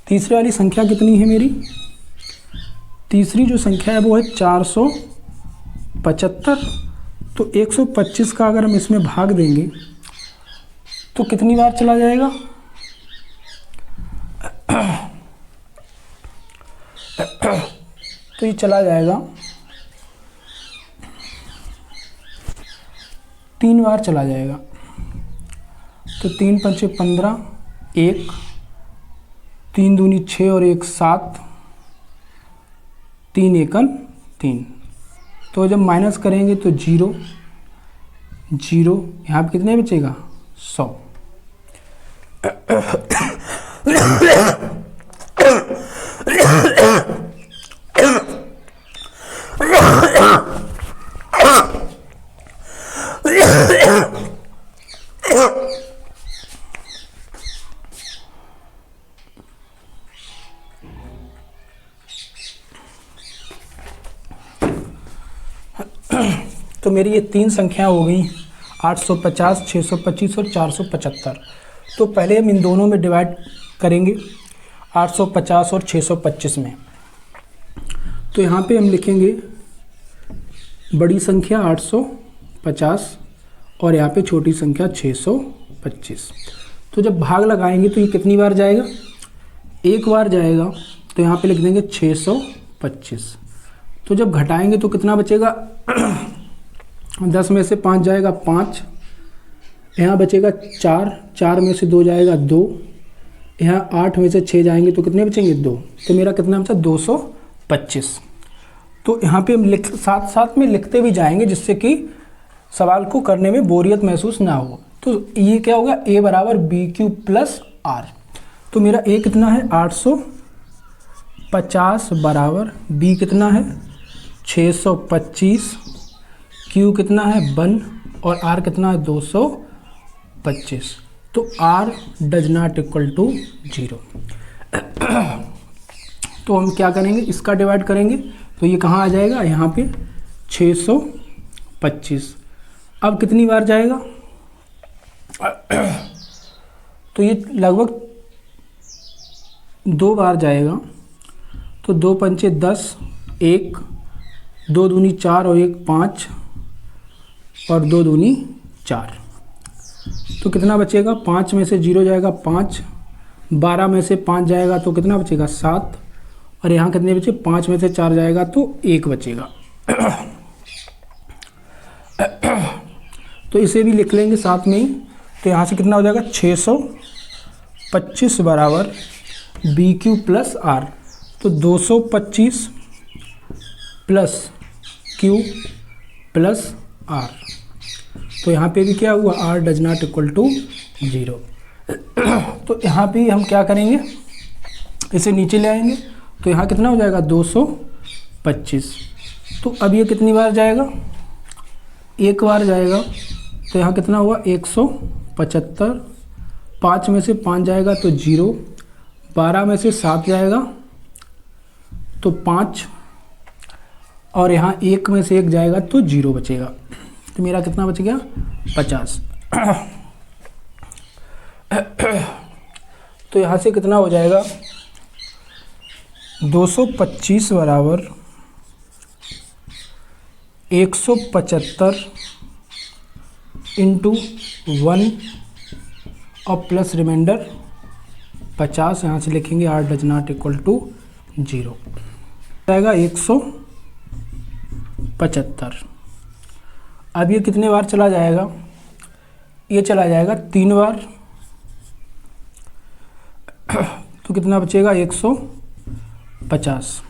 तीसरी वाली संख्या कितनी है मेरी, तीसरी जो संख्या है वो है 475। तो 125 का अगर हम इसमें भाग देंगे तो कितनी बार चला जाएगा, तो ये चला जाएगा 3 बार चला जाएगा। तो 3 पंचे 15, 1 3 दूनी 6 और 1 7, 3 1 3। तो जब माइनस करेंगे तो 0 0, यहाँ पे कितने बचेगा, 100। तो मेरी ये 3 संख्या हो गई, 850, 625 और 475। तो पहले हम इन दोनों में डिवाइड करेंगे, 850 और 625 में। तो यहाँ पे हम लिखेंगे बड़ी संख्या 850 और यहाँ पे छोटी संख्या 625। तो जब भाग लगाएंगे तो ये कितनी बार जाएगा, 1 बार जाएगा। तो यहाँ पे लिख देंगे 625। तो जब घटाएंगे तो कितना बचेगा, 10 में से 5 जाएगा 5, यहाँ बचेगा 4, 4 में से 2 जाएगा 2, यहाँ 8 में से 6 जाएंगे तो कितने बचेंगे, 2। तो मेरा कितना बचा, 225। तो यहाँ पे हम साथ साथ में लिखते भी जाएंगे जिससे कि सवाल को करने में बोरियत महसूस ना हो। तो ये क्या होगा, A बराबर BQ प्लस R। तो मेरा A कितना है, 850 बराबर B कितना है, 625, Q कितना है 1 और R कितना है 225। तो R does not equal to 0। तो हम क्या करेंगे, इसका डिवाइड करेंगे तो ये कहाँ आ जाएगा, यहाँ पे 625। अब कितनी बार जाएगा, तो ये लगभग 2 बार जाएगा। तो 2 पंचे 10, 1 2 दूनी 4 और 1 5 और 2 दूनी 4। तो कितना बचेगा, 5 में से 0 जाएगा 5, 12 में से 5 जाएगा तो कितना बचेगा 7, और यहाँ कितने बचे, 5 में से 4 जाएगा तो 1 बचेगा। तो इसे भी लिख लेंगे साथ में ही। तो यहाँ से कितना हो जाएगा, 625 बराबर BQ प्लस R। तो 225 प्लस Q प्लस R। तो यहाँ पे भी क्या हुआ, r does not equal to 0। तो यहाँ पे हम क्या करेंगे, इसे नीचे ले आएंगे, तो यहाँ कितना हो जाएगा 225। तो अब ये कितनी बार जाएगा, एक बार जाएगा, तो यहाँ कितना हुआ 175। 5 में से 5 जाएगा तो 0, 12 में से 7 जाएगा तो 5, और यहाँ 1 में से 1 जाएगा तो 0 बचेगा। तो मेरा कितना बच गया 50। तो यहाँ से कितना हो जाएगा 225 बराबर 175 इंटू 1 और प्लस रिमाइंडर 50। यहाँ से लिखेंगे r does not equal to 0, आएगा 175। अब ये कितने बार चला जाएगा, ये चला जाएगा 3 बार, तो कितना बचेगा 150।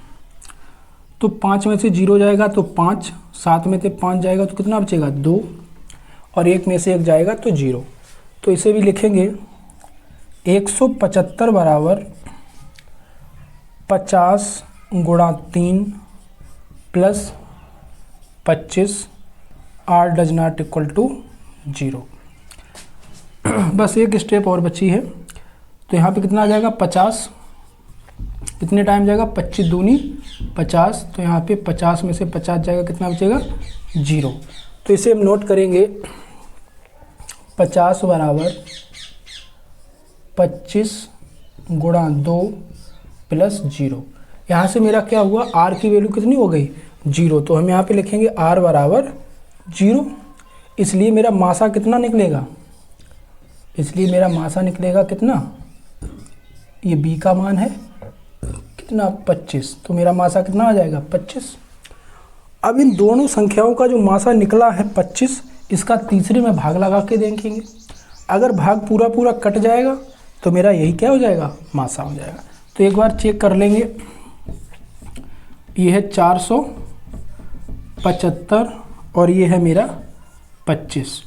तो 5 में से 0 जाएगा तो 5, 7 में से 5 जाएगा तो कितना बचेगा 2, और 1 में से 1 जाएगा तो 0। तो इसे भी लिखेंगे 175 बराबर 50 गुणा 3 plus 25, r does not equal to 0। बस एक स्टेप और बची है, तो यहाँ पे कितना आ जाएगा 50, कितने टाइम जाएगा 25 दूनी 50, तो यहाँ पे 50 में से 50 जाएगा, कितना बचेगा 0। तो इसे हम नोट करेंगे 50 बराबर 25 गुणा 2 प्लस 0। यहाँ से मेरा क्या हुआ, r की वैल्यू कितनी हो गई 0, तो हम यहाँ पे लिखेंगे r बराबर 0। इसलिए मेरा मासा कितना निकलेगा, इसलिए मेरा मासा निकलेगा कितना, ये b का मान है कितना 25, तो मेरा मासा कितना आ जाएगा 25। अब इन दोनों संख्याओं का जो मासा निकला है 25, इसका तीसरे में भाग लगा के देखेंगे। अगर भाग पूरा पूरा कट जाएगा तो मेरा यही क्या हो जाएगा, मासा हो जाएगा। तो एक बार चेक कर लेंगे, ये है 475 और ये है मेरा 25।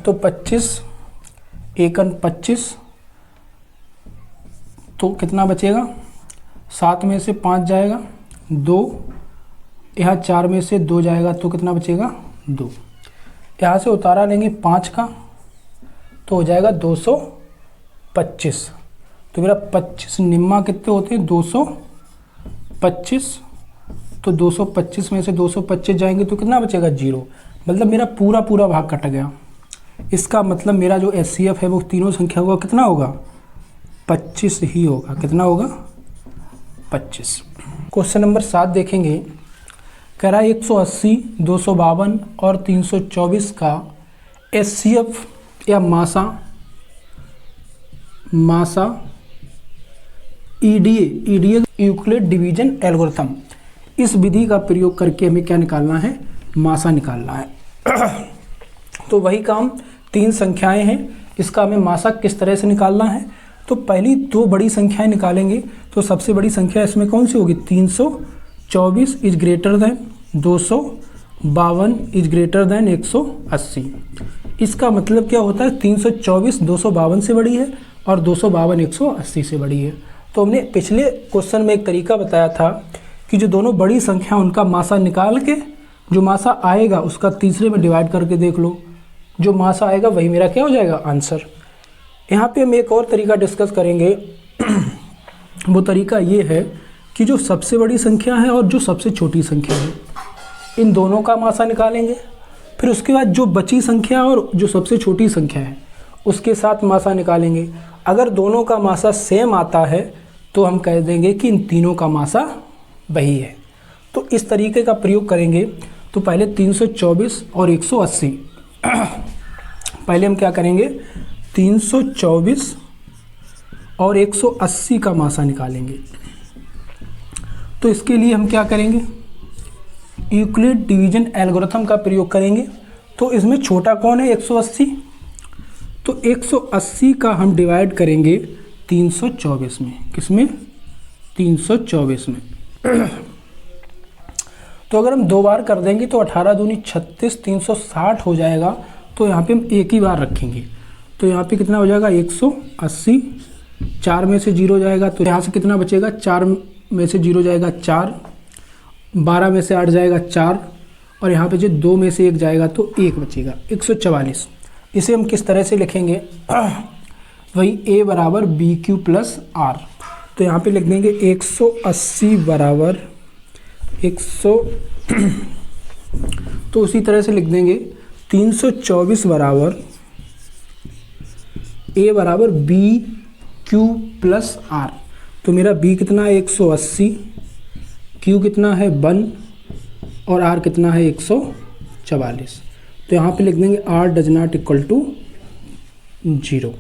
तो 25 एकन 25, तो कितना बचेगा, 7 में से 5 जाएगा 2, यहाँ 4 में से 2 जाएगा तो कितना बचेगा 2। यहाँ से उतारा लेंगे 5 का, तो हो जाएगा 225। तो मेरा 25 निम्मा कितने होते हैं 225, तो 225 में से 225 जाएंगे तो कितना बचेगा 0। मतलब मेरा पूरा पूरा भाग कट गया। इसका मतलब मेरा जो HCF है वो तीनों संख्या होगा कितना होगा 25 ही होगा। कितना होगा 25। क्वेश्चन नंबर 7 देखेंगे, कह रहा है 180, 252 और 324 का HCF या मासा EDA यूक्लिड डिवीजन एल्गोरिथम, इस विधि का प्रयोग करके हमें क्या निकालना है, मासा निकालना है। तो वही काम, 3 संख्याएं हैं, इसका हमें मासा किस तरह से निकालना है। तो पहली 2 बड़ी संख्याएं निकालेंगे। तो सबसे बड़ी संख्या इसमें कौन सी होगी, 324 is greater than 252 is greater than 180। इसका मतलब क्या होता है, 324 252 से बड़ी है और 252 180 से बड़ी है। तो हमने पिछले क्वेश्चन में एक तरीका बताया था कि जो दोनों बड़ी संख्या उनका मासा निकाल के जो मासा आएगा उसका तीसरे में डिवाइड करके देख लो, जो मासा आएगा वही मेरा क्या हो जाएगा आंसर। यहाँ पे हम एक और तरीका डिस्कस करेंगे। वो तरीका ये है कि जो सबसे बड़ी संख्या है और जो सबसे छोटी संख्या है, इन दोनों का मासा निकालेंगे। फिर उसके बाद जो बची संख्या और जो सबसे छोटी संख्या है उसके साथ मासा निकालेंगे। अगर दोनों का मासा सेम आता है तो हम कह देंगे कि इन तीनों का मासा वही है। तो इस तरीके का प्रयोग करेंगे। तो पहले 324 और 180, पहले हम क्या करेंगे, 324 और 180 का मासा निकालेंगे। तो इसके लिए हम क्या करेंगे, यूक्लिड डिवीजन एल्गोरिथम का प्रयोग करेंगे। तो इसमें छोटा कौन है 180, तो 180 का हम डिवाइड करेंगे 324 में। किसमें, 324 में। तो अगर हम 2 बार कर देंगे तो 18 दूनी 36, 360 हो जाएगा। तो यहाँ पे हम एक ही बार रखेंगे, तो यहाँ पे कितना हो जाएगा 180, 4 में से 0 जाएगा तो यहाँ से कितना बचेगा, 4 में से 0 जाएगा 4, 12 में से 8 जाएगा 4, और यहाँ पे जो 2 में से 1 जाएगा तो 1 बचेगा, 144। इसे हम किस तरह से लिखेंगे, वही a बराबर बी क्यू प्लस आर। तो यहाँ पे लिख देंगे 180 बराबर 100 तो उसी तरह से लिख देंगे 324 बराबर a बराबर बी क्यू प्लस आर। तो मेरा b कितना है 180, q कितना है 1 और r कितना है 144। तो यहाँ पे लिख देंगे r does not equal to 0।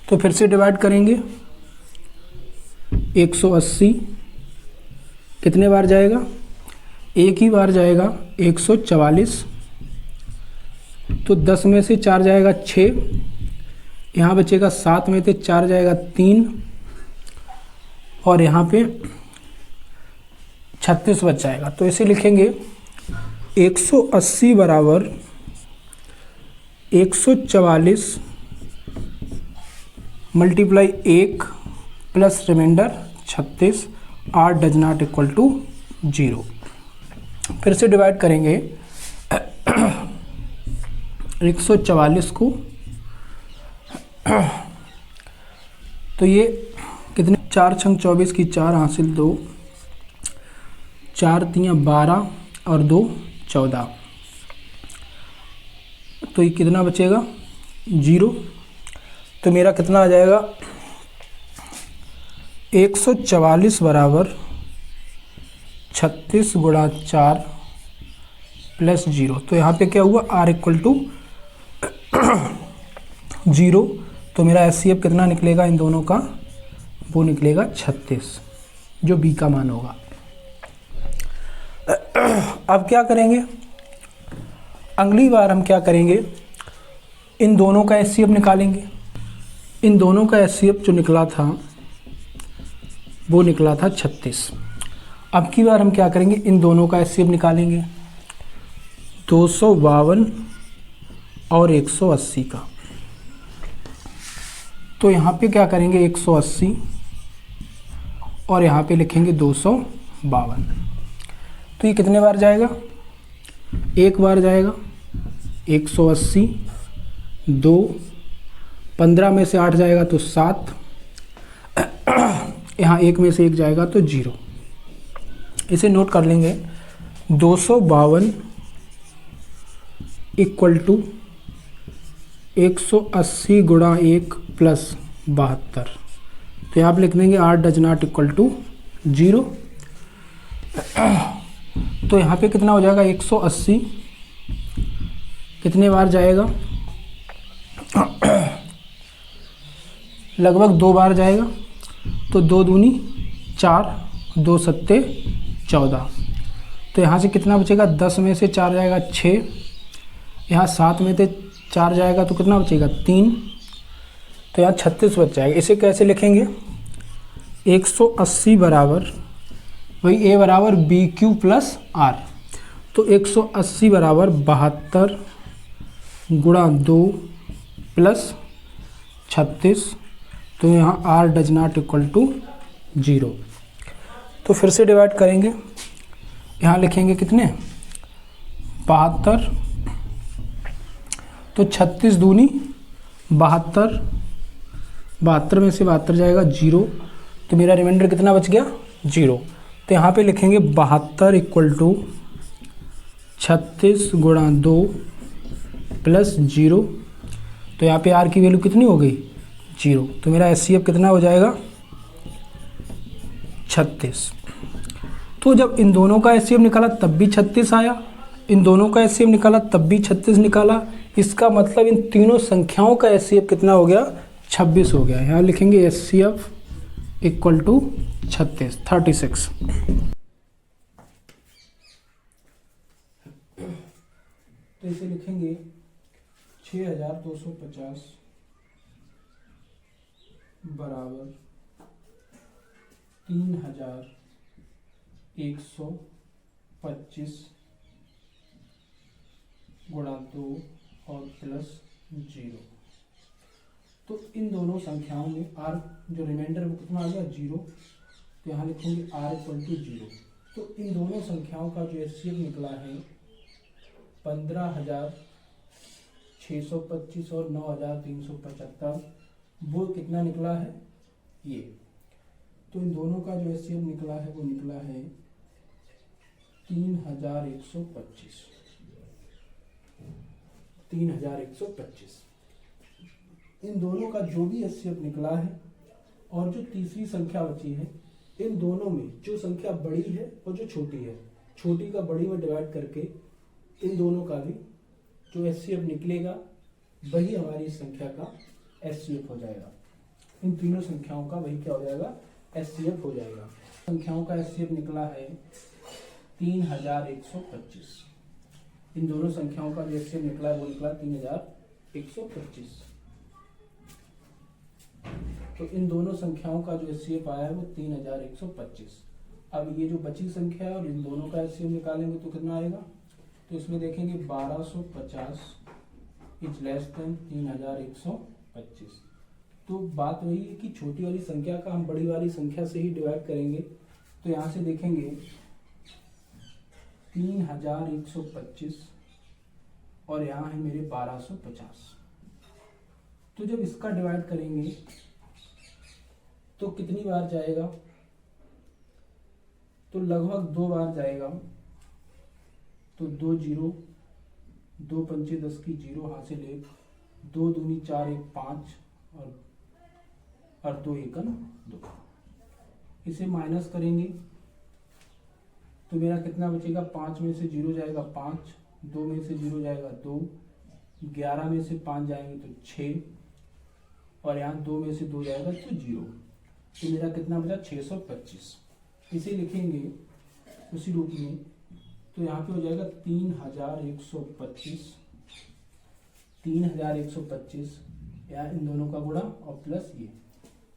तो फिर से डिवाइड करेंगे, 180 कितने बार जाएगा, एक ही बार जाएगा 144। तो 10 में से 4 जाएगा 6, यहाँ बचेगा 7 में से 4 जाएगा 3, और यहाँ पे 36 बच जाएगा। तो इसे लिखेंगे 180 बराबर 144 multiply 1 plus reminder 36, r does not equal to 0। फिर से डिवाइड करेंगे 144 को, तो ये कितने 4 छंग 24 की 4 हासिल 2, 4 तियाँ 12 और 2 14। तो ये कितना बचेगा 0। तो मेरा कितना आ जाएगा 144 बराबर 36 गुणा 4 प्लस 0। तो यहाँ पे क्या हुआ r इक्वल टू 0। तो मेरा HCF कितना निकलेगा इन दोनों का, वो निकलेगा 36, जो b का मान होगा। अब क्या करेंगे, अगली बार हम क्या करेंगे, इन दोनों का HCF निकालेंगे। इन दोनों का HCF जो निकला था वो निकला था 36। अब की बार हम क्या करेंगे, इन दोनों का HCF निकालेंगे, 252 और 180 का। तो यहाँ पे क्या करेंगे 180 और यहाँ पे लिखेंगे 252। तो ये कितने बार जाएगा, एक बार जाएगा 180, 2, 15 में से 8 जाएगा तो 7, यहाँ 1 में से 1 जाएगा तो 0। इसे नोट कर लेंगे, 252 इक्वल टू 180 गुणा 1 प्लस 72। तो यहाँ पे लिख देंगे r does not equal to 0। तो यहाँ पे कितना हो जाएगा 180 कितने बार जाएगा, लगभग 2 बार जाएगा। तो 2 दूनी 4, 2 सत्ते 14। तो यहाँ से कितना बचेगा, 10 में से 4 जाएगा 6, यहाँ 7 में से 4 जाएगा तो कितना बचेगा 3, तो यहाँ 36 बच जाएगा। इसे कैसे लिखेंगे, 180 बराबर वही a बराबर बी क्यू प्लस आर। तो 180 बराबर 72 गुणा 2 प्लस 36। तो यहाँ r does not equal to 0। तो फिर से डिवाइड करेंगे, यहाँ लिखेंगे कितने 72, तो 36 दूनी 72, 72 में से 72 जाएगा 0। तो मेरा रिमाइंडर कितना बच गया 0। तो यहाँ पे लिखेंगे 72 इक्वल टू 36 गुणा 2 प्लस 0। तो यहाँ पे r की वैल्यू कितनी हो गई 0। तो मेरा HCF कितना हो जाएगा 36। तो जब इन दोनों का HCF निकाला तब भी 36 आया, इन दोनों का HCF निकाला तब भी 36 निकाला। इसका मतलब इन तीनों संख्याओं का HCF कितना हो गया 26 हो गया। यहाँ लिखेंगे HCF इक्वल टू 36। तो इसे लिखेंगे 6250 बराबर 3000 125 गुणा 2 और प्लस 0। तो इन दोनों संख्याओं में r जो रिमाइंडर वो कितना आ गया 0, तो यहाँ लिखेंगे r इक्वल टू 0। तो इन दोनों संख्याओं का जो HCF निकला है 15,625 और 9,375, वो कितना निकला है ये। तो इन दोनों का जो HCF निकला है वो निकला है 3,125। 3,125 इन दोनों का जो भी HCF निकला है, और जो तीसरी संख्या बची है, इन दोनों में जो संख्या बड़ी है और जो छोटी है, छोटी का बड़ी में डिवाइड करके इन दोनों का भी जो HCF निकलेगा वही हमारी इस संख्या का HCF हो जाएगा। इन तीनों संख्याओं का वही क्या हो जाएगा HCF हो जाएगा। संख्याओं का HCF निकला है 3,125। इन दोनों संख्याओं का जो HCF निकला है वो निकला 3,125। तो इन दोनों संख्याओं का जो HCF आया है वो 3,125। अब ये जो बची संख्या है और इन दोनों का HCF निकालेंगे तो कितना आएगा, तो इसमें देखेंगे 1250 इज लेस देन 3,125। तो बात वही है कि छोटी वाली संख्या का हम बड़ी वाली संख्या से ही डिवाइड करेंगे। तो यहाँ से देखेंगे 3,125 और यहाँ है मेरे 1250। तो जब इसका डिवाइड करेंगे तो कितनी बार जाएगा, तो लगभग 2 बार जाएगा। तो 2 0, 2 पंचे 10 की 0 हासिल 1, 2 दूनी 4 1 5 और 2 1 2। इसे माइनस करेंगे तो मेरा कितना बचेगा, 5 में से 0 जाएगा 5, 2 में से 0 जाएगा 2, 11 में से 5 जाएंगे तो 6, और यहाँ 2 में से 2 जाएगा तो 0। तो मेरा कितना बचा 625। इसे लिखेंगे उसी रूप में, तो यहाँ पे हो जाएगा 3,125। 3,125 या इन दोनों का गुणा और प्लस ये,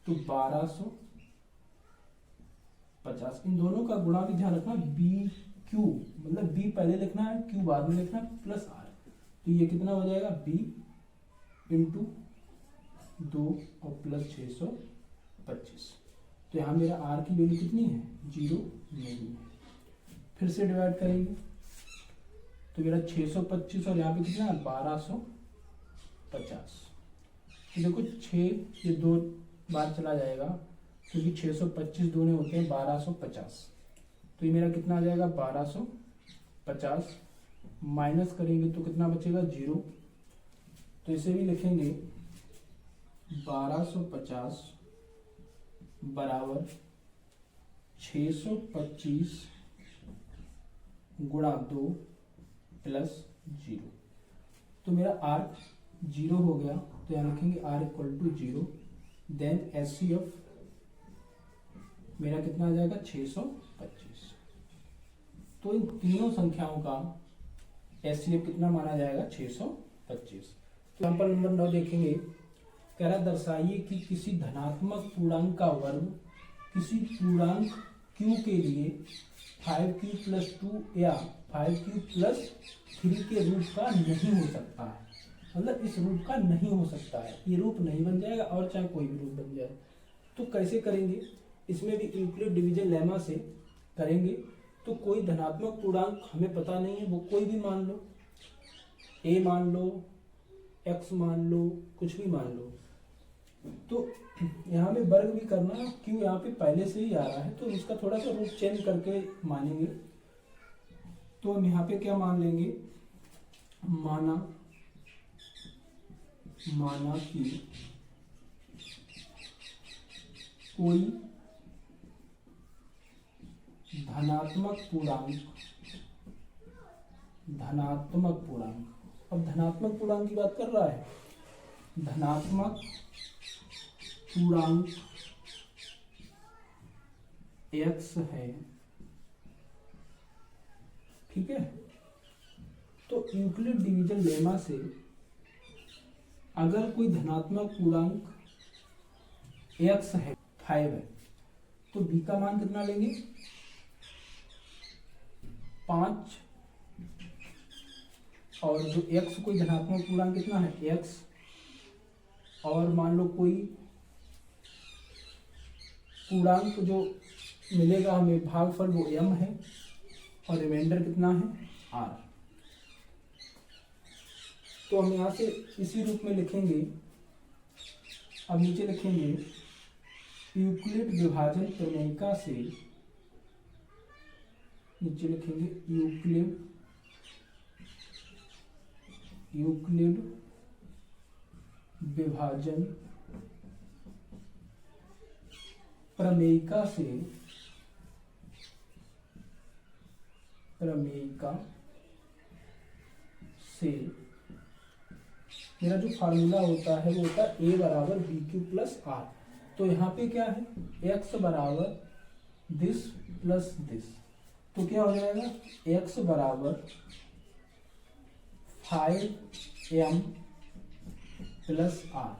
तो 1250। इन दोनों का गुणा भी ध्यान रखना, BQ मतलब B पहले लिखना है, Q बाद में लिखना है, प्लस R। तो ये कितना हो जाएगा B इंटू 2 और प्लस 625। तो यहाँ मेरा R की वैल्यू कितनी है 0 नहीं है। फिर से डिवाइड करेंगे तो मेरा 625 और यहाँ पे कितना है 1250। तो देखो 6 ये 2 बार चला जाएगा, क्योंकि 625 दोनों होते हैं 1250। तो ये मेरा कितना आ जाएगा 1250, माइनस करेंगे तो कितना बचेगा 0। तो इसे भी लिखेंगे 1250 बराबर 625 गुणा 2 प्लस 0। तो मेरा R 0 हो गया, तो यहाँ लिखेंगे R equal to 0। Then HCF मेरा कितना आ जाएगा 625। तो इन तीनों संख्याओं का HCF कितना माना जाएगा 625। तो एग्जाम्पल नंबर 9 देखेंगे। कह रहा दर्शाइए कि किसी धनात्मक पूर्णांक का वर्ग किसी पूर्णांक Q के लिए 5Q प्लस 2 या 5Q प्लस 3 के रूप का नहीं हो सकता है। मतलब इस रूप का नहीं हो सकता है, ये रूप नहीं बन जाएगा और चाहे कोई भी रूप बन जाए। तो कैसे करेंगे, इसमें भी यूक्लिड डिवीजन लेमा से करेंगे। तो कोई धनात्मक पूर्णांक हमें पता नहीं है, वो कोई भी मान लो, A मान लो, X मान लो, कुछ भी मान लो। तो यहाँ में वर्ग भी करना, क्यों यहाँ पे पहले से ही आ रहा है तो इसका थोड़ा सा रूप चेंज करके मानेंगे। तो हम यहाँ पे क्या मान लेंगे, माना कि कोई धनात्मक पूर्णांक, अब धनात्मक पूर्णांक की बात कर रहा है, धनात्मक पूर्णांक x है, ठीक है। तो यूक्लिड डिवीजन लेमा से अगर कोई धनात्मक पूर्णांक x है 5 है, तो b का मान कितना लेंगे 5 और जो x कोई धनात्मक पूर्णांक कितना है x, और मान लो कोई पूर्णांक जो मिलेगा हमें भागफल वो m है, और रिमाइंडर कितना है r। तो हम यहाँ से इसी रूप में लिखेंगे। अब नीचे लिखेंगे यूक्लिड विभाजन प्रमेयिका से, नीचे लिखेंगे यूक्लिड विभाजन प्रमेयिका से मेरा जो फार्मूला होता है वो होता है a बराबर बी क्यू प्लस आर। तो यहाँ पे क्या है x बराबर दिस प्लस दिस, तो क्या हो जाएगा x बराबर 5m प्लस r।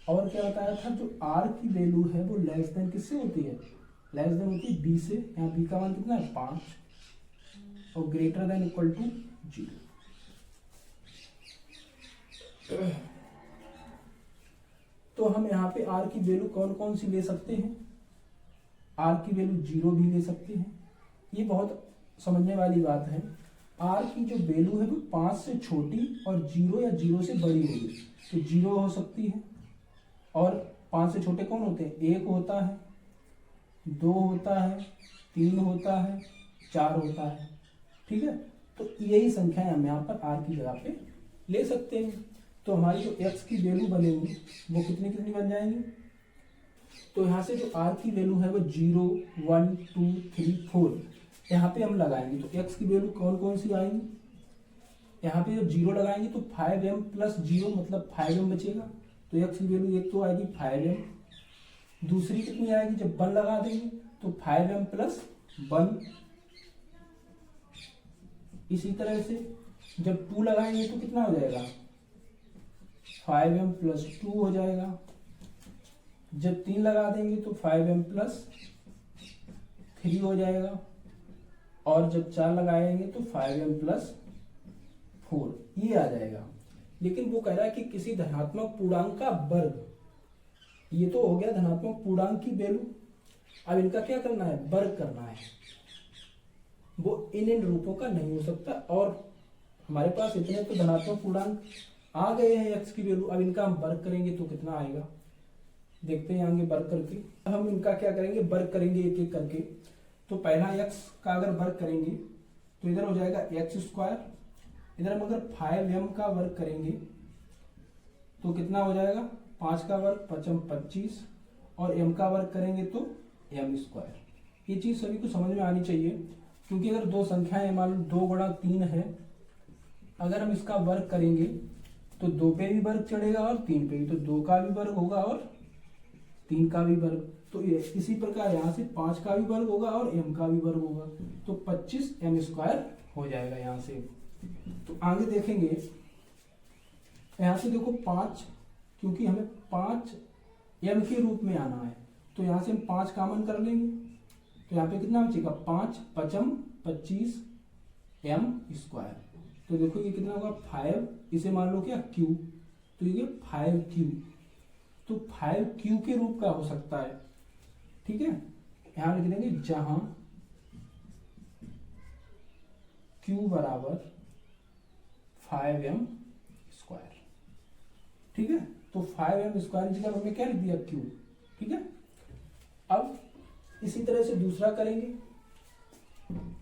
और क्या बताया था जो r की वैल्यू है वो लेस देन किससे होती है, लेस देन होती है b से। यहाँ b का मान कितना है 5 और ग्रेटर देन इक्वल टू 0। तो हम यहाँ पे r की वैल्यू कौन कौन सी ले सकते हैं, r की वैल्यू 0 भी ले सकते हैं। ये बहुत समझने वाली बात है। r की जो वैल्यू है वो 5 से छोटी और 0 या 0 से बड़ी होगी, तो 0 हो सकती है। और 5 से छोटे कौन होते हैं, 1 होता है, 2 होता है, 3 होता है, 4 होता है। ठीक है, तो यही संख्याएं हम यहाँ पर r की जगह पे ले सकते हैं। तो हमारी जो x की वैल्यू बनेगी वो कितनी कितनी बन जाएंगी। तो यहाँ से जो r की वैल्यू है वो 0, 1, 2, 3, 4 यहाँ पे हम लगाएंगे। तो x की वैल्यू कौन कौन सी आएंगी, यहाँ पे जब 0 लगाएंगे तो 5m प्लस 0 मतलब 5m बचेगा। तो x की वैल्यू एक तो आएगी 5m, दूसरी कितनी आएगी जब 1 लगा देंगे तो 5m प्लस 1। इसी तरह से जब 2 लगाएंगे तो कितना हो जाएगा 5m प्लस 2 हो जाएगा। जब 3 लगा देंगे तो 5m प्लस 3 हो जाएगा, और जब 4 लगाएंगे तो 5m प्लस 4 ये आ जाएगा। लेकिन वो कह रहा है कि किसी धनात्मक पूर्णांक का वर्ग, ये तो हो गया धनात्मक पूर्णांक की वैल्यू। अब इनका क्या करना है, वर्ग करना है। वो इन रूपों का नहीं हो सकता, और हमारे पास इतने तो धनात्मक पूर्णांक आ गए हैं x की वैल्यू। अब इनका हम वर्ग करेंगे तो कितना आएगा, देखते हैं आगे वर्ग करके। हम इनका क्या करेंगे, वर्ग करेंगे एक एक करके। तो पहला x का अगर वर्ग करेंगे तो इधर हो जाएगा x स्क्वायर, इधर हम अगर 5m का वर्ग करेंगे तो कितना हो जाएगा 5 का वर्ग 5m 25, और m का वर्ग करेंगे तो m स्क्वायर। ये चीज सभी को समझ में आनी चाहिए, क्योंकि अगर दो संख्याएं मान लो 2 गुणा 3 है, अगर हम इसका वर्ग करेंगे तो 2 पे भी वर्ग चढ़ेगा और 3 पे भी, तो 2 का भी वर्ग होगा और 3 का भी वर्ग। तो इसी प्रकार यहाँ से 5 का भी वर्ग होगा और m का भी वर्ग होगा, तो 25m स्क्वायर हो जाएगा यहाँ से। तो आगे देखेंगे, यहाँ से देखो 5, क्योंकि हमें 5m के रूप में आना है, तो यहाँ से हम 5 कॉमन कर लेंगे। तो यहाँ पे कितना बचेगा 5, 5m 25m स्क्वायर। तो देखो ये कितना होगा 5, इसे मान लो क्या q, तो ये 5q, तो 5q के रूप का हो सकता है। ठीक है, यहां लिख देंगे जहां q बराबर 5m स्क्वायर। ठीक है, तो 5m स्क्वायर की जगह हमने क्या लिख दिया q। ठीक है, अब इसी तरह से दूसरा करेंगे,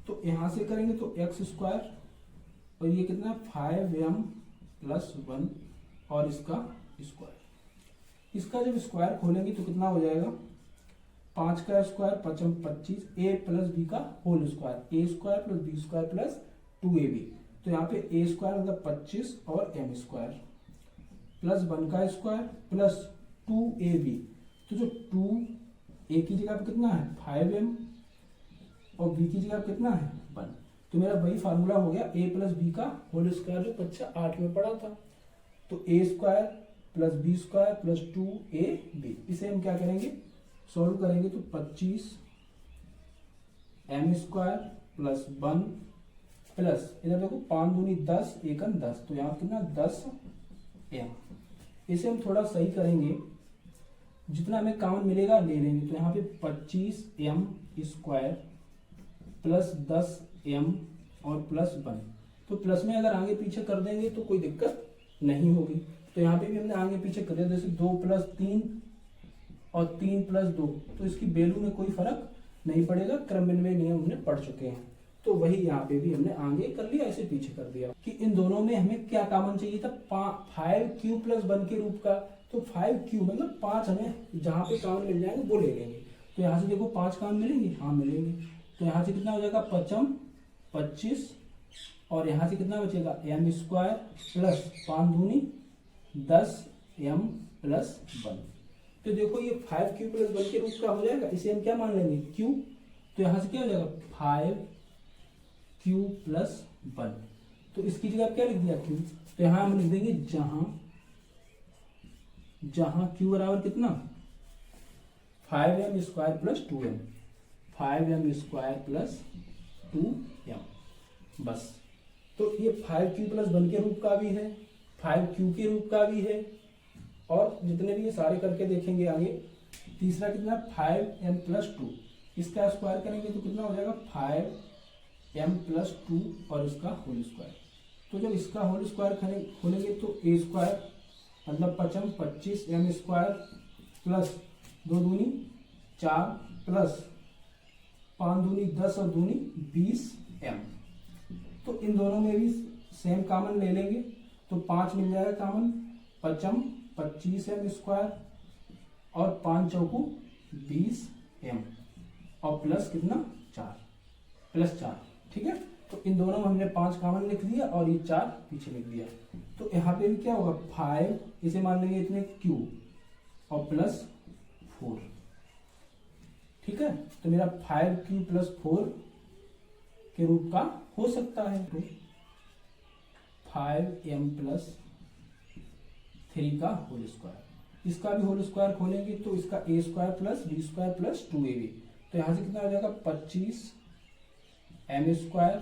तो यहां से करेंगे तो x स्क्वायर, और ये कितना 5m प्लस 1 और इसका स्क्वायर। इसका जब स्क्वायर खोलेंगे तो कितना हो जाएगा 5 का square 5m 25, a plus b का whole square, a square plus b square plus 2ab। तो यहाँ पे a स्क्वायर मतलब 25 और m स्क्वायर प्लस 1 का स्क्वायर प्लस 2ab। तो जो 2a की जगह पे कितना है 5m और b की जगह पे कितना है 1। तो मेरा वही फार्मूला हो गया a प्लस बी का होल स्क्वायर, जो कक्षा 8 में पढ़ा था। तो a square plus B square plus 2ab, इसे हम क्या करेंगे सॉल्व करेंगे तो 25 m स्क्वायर प्लस 1 प्लस इधर देखो 5 दूनी 10 एकम 10, तो यहाँ कितना 10 m। इसे हम थोड़ा सही करेंगे, जितना हमें कॉमन मिलेगा ले लेंगे। तो यहाँ पे 25 m स्क्वायर प्लस 10 m और प्लस 1। तो प्लस में अगर आगे पीछे कर देंगे तो कोई दिक्कत नहीं होगी। तो यहाँ पे भी हमने आगे पीछे कर दिया, जैसे 2 प्लस 3 और 3 प्लस 2, तो इसकी वैल्यू में कोई फर्क नहीं पड़ेगा, क्रमन्वय नियम हमने पढ़ चुके हैं। तो वही यहाँ पे भी हमने आगे कर लिया, ऐसे पीछे कर दिया। कि इन दोनों में हमें क्या कॉमन चाहिए था, 5q प्लस 1 के रूप का। तो 5q मतलब 5 हमें जहाँ पे कॉमन मिल जाएंगे वो ले लेंगे। तो यहाँ से देखो 5 कॉमन मिलेंगे, हाँ मिलेंगे। तो यहाँ से कितना हो जाएगा 5 25, और यहाँ से कितना बचेगा m स्क्वायर प्लस 5 दूनी 10 m प्लस 1। तो देखो ये 5q प्लस 1 के रूप का हो जाएगा, इसे हम क्या मान लेंगे q। तो यहाँ से क्या हो जाएगा 5q प्लस 1। तो इसकी जगह क्या लिख दिया q। तो यहाँ हम लिख देंगे जहां q बराबर कितना 5m square plus 2m, 5m square plus 2m बस। तो ये 5q प्लस 1 के रूप का भी है, 5q के रूप का भी है, और जितने भी ये सारे करके देखेंगे आगे। तीसरा कितना 5m प्लस 2, इसका स्क्वायर करेंगे तो कितना हो जाएगा 5m प्लस 2 और इसका होल स्क्वायर। तो जब इसका होल स्क्वायर खोलेंगे तो a स्क्वायर मतलब 25m स्क्वायर प्लस 2 दूनी 4 प्लस 5 दूनी 10 और दूनी 20m। तो इन दोनों में भी सेम कॉमन ले लेंगे, तो 5 मिल जाएगा कॉमन, 25m स्क्वायर और 5 चौकू 20m और प्लस कितना 4 प्लस 4, ठीक है। तो इन दोनों में हमने 5 कॉमन लिख दिया और ये 4 पीछे लिख दिया। तो यहाँ पे भी क्या होगा 5, इसे मान लेंगे इतने q और प्लस 4, ठीक है। तो मेरा 5q प्लस 4 के रूप का हो सकता है। तो 5m प्लस 3 का होल स्क्वायर, इसका भी होल स्क्वायर खोलेंगे तो इसका a square plus b square plus 2ab। तो यहाँ से कितना हो जाएगा 25m square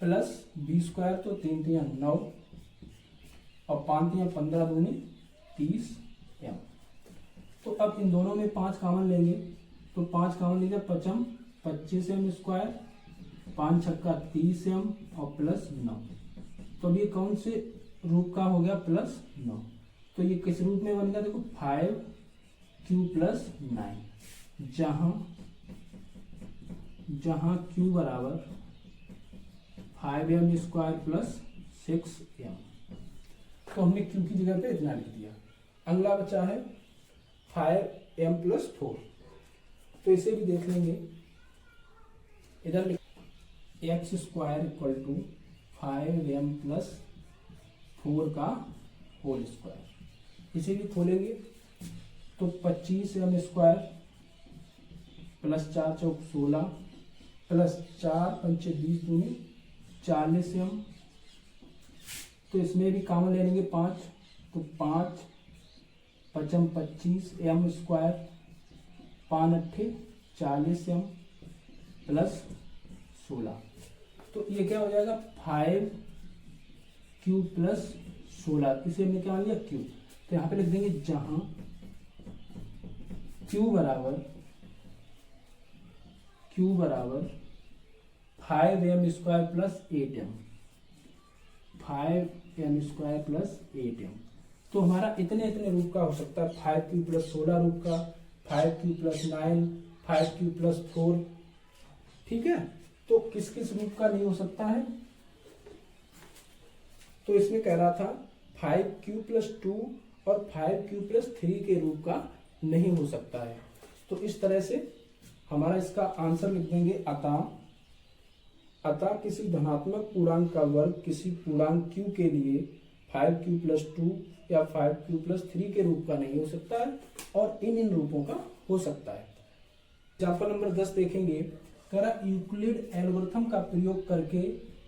plus b square, तो 3 3 9 और 5 3 15 दूनी 30m। तो अब इन दोनों में 5 कॉमन लेंगे, तो 5 कॉमन लेंगे 25m स्क्वायर, 5 छक्का 30m और प्लस 9। तो अब ये कौन से रूप का हो गया प्लस 9। तो ये किस रूप में बन गया देखो 5q प्लस 9, जहां q बराबर 5m स्क्वायर प्लस 6m। तो हमने q की जगह पे इतना लिख दिया। अगला बचा है 5m प्लस 4, तो इसे भी देख लेंगे। इधर x square equal to 5m plus 4 का होल स्क्वायर, इसे भी खोलेंगे तो 25m स्क्वायर प्लस 4 चौक 16 प्लस 4 पंचे 20 दूनी 40m। तो इसमें भी कॉमन ले लेंगे 5, तो 5 पचम 25m स्क्वायर, 5 अट्ठे 40m प्लस 16। तो ये क्या हो जाएगा 5q प्लस 16, इसे हमने क्या मान लिया q। तो यहाँ पे लिख देंगे जहां q बराबर 5m square plus 8m, 5m square plus 8m। तो हमारा इतने रूप का हो सकता है, 5q प्लस 16 रूप का, 5q प्लस 9, 5q प्लस 4, ठीक है। तो किस किस रूप का नहीं हो सकता है, तो इसमें कह रहा था 5q प्लस 2 और 5q प्लस 3 के रूप का नहीं हो सकता है। तो इस तरह से हमारा इसका आंसर लिख देंगे अतः किसी धनात्मक पूर्णांक का वर्ग किसी पूर्णांक q के लिए 5q प्लस 2 या 5q प्लस 3 के रूप का नहीं हो सकता है, और इन रूपों का हो सकता है। एग्जाम्पल नंबर 10 देखेंगे। करा यूक्लिड एल्गोरिथम का प्रयोग करके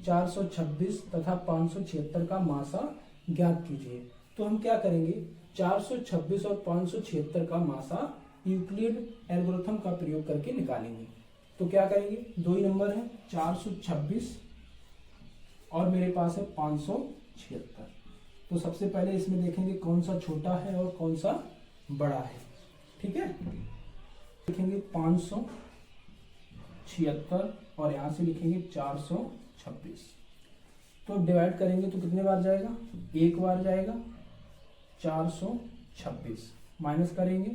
426 तथा 576 का मासा ज्ञात कीजिए। तो हम क्या करेंगे 426 और 576 का मासा यूक्लिड एल्गोरिथम का प्रयोग करके निकालेंगे। तो क्या करेंगे, दो ही नंबर है 426 और मेरे पास है 576। तो सबसे पहले इसमें देखेंगे कौन सा छोटा है और कौन सा बड़ा है। ठीक है, लिखेंगे 576 और यहाँ से लिखेंगे 426। तो डिवाइड करेंगे तो कितने बार जाएगा, एक बार जाएगा 426। माइनस करेंगे,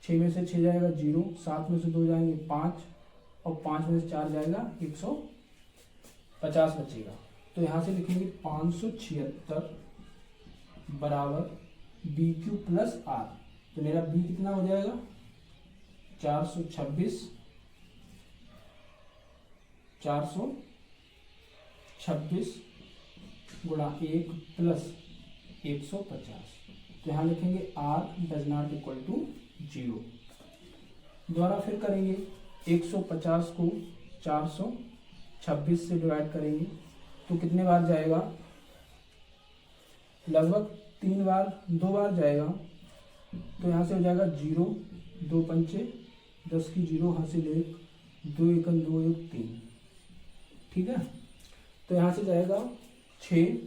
6 में से 6 जाएगा 0, 7 में से 2 जाएंगे 5 और 5 में से 4 जाएगा 150 बचेगा। तो यहाँ से लिखेंगे 576 बराबर BQ प्लस R। तो मेरा B कितना हो जाएगा 426 गुणा 1 प्लस 150। तो यहाँ लिखेंगे R does not equal to 0। दोबारा फिर करेंगे, 150 को 426 से डिवाइड करेंगे तो कितने बार जाएगा, लगभग 3 बार, 2 बार जाएगा। तो यहाँ से हो जाएगा 0, 2 पंचे 10 की 0 हासिल 1, 2 एकम 2 1 3। ठीक है, तो यहाँ से जाएगा 6,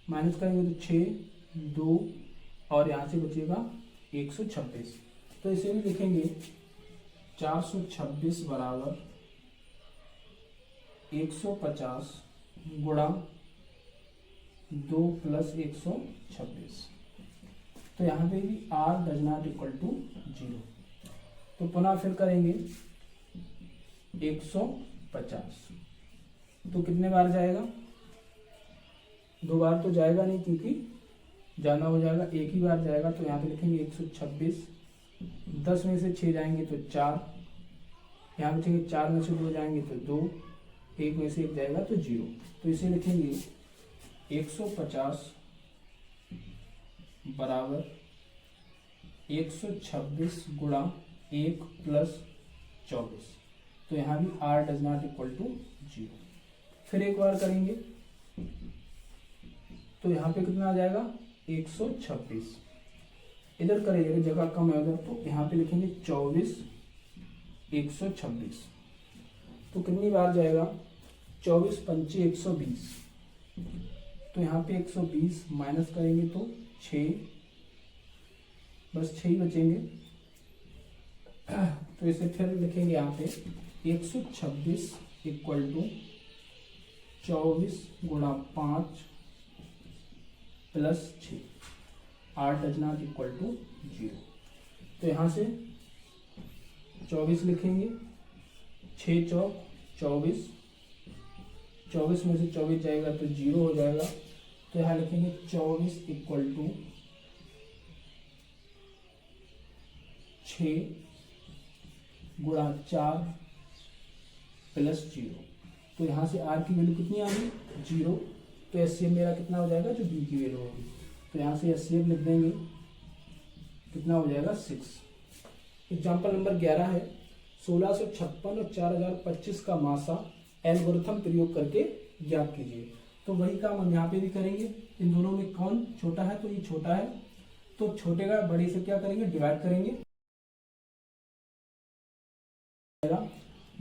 माइनस करेंगे तो 6 2 और यहाँ से बचेगा 126। तो इसे भी लिखेंगे 426 बराबर 150 गुणा 2 प्लस 126। तो यहाँ पे भी R does not equal to 0। तो पुनः फिर करेंगे 150 तो कितने बार जाएगा, 2 बार तो जाएगा नहीं क्योंकि जाना हो जाएगा, एक ही बार जाएगा। तो यहाँ पे लिखेंगे 126, 10 में से 6 जाएंगे तो 4, यहाँ लिखेंगे 4 में से 2 जाएंगे तो 2, 1 में से 1 जाएगा तो 0। तो इसे लिखेंगे 150 बराबर 126 गुणा 1 प्लस 24। तो यहाँ भी R does not equal to 0। फिर एक बार करेंगे तो यहाँ पे कितना आ जाएगा 126। इधर करेंगे, जगह कम है उधर, तो यहाँ पे लिखेंगे 24 126। तो कितनी बार जाएगा, 24 पंचे 120। तो यहाँ पे 120 माइनस करेंगे तो 6, बस 6 ही बचेंगे। तो इसे फिर लिखेंगे यहाँ पे 126 इक्वल टू 24 गुणा 5 plus 6, R does not equal to 0। तो यहाँ से 24 लिखेंगे, 6 चौक 24, 24 में से 24 जाएगा तो 0 हो जाएगा। तो यहाँ लिखेंगे 24 इक्वल टू 6 गुणा 4 प्लस 0। तो यहाँ से R की वैल्यू कितनी आ गई 0। तो एचसीएफ मेरा कितना हो जाएगा, जो B की वैल्यू होगी। तो यहाँ से एचसीएफ लिख देंगे, कितना हो जाएगा 6। एग्जाम्पल नंबर 11 है, 1656 और 4025 का मासा एल्गोरिथम प्रयोग करके ज्ञात कीजिए। तो वही काम हम यहाँ पे भी करेंगे। इन दोनों में कौन छोटा है, तो ये छोटा है, तो छोटे का बड़े से क्या करेंगे, डिवाइड करेंगे।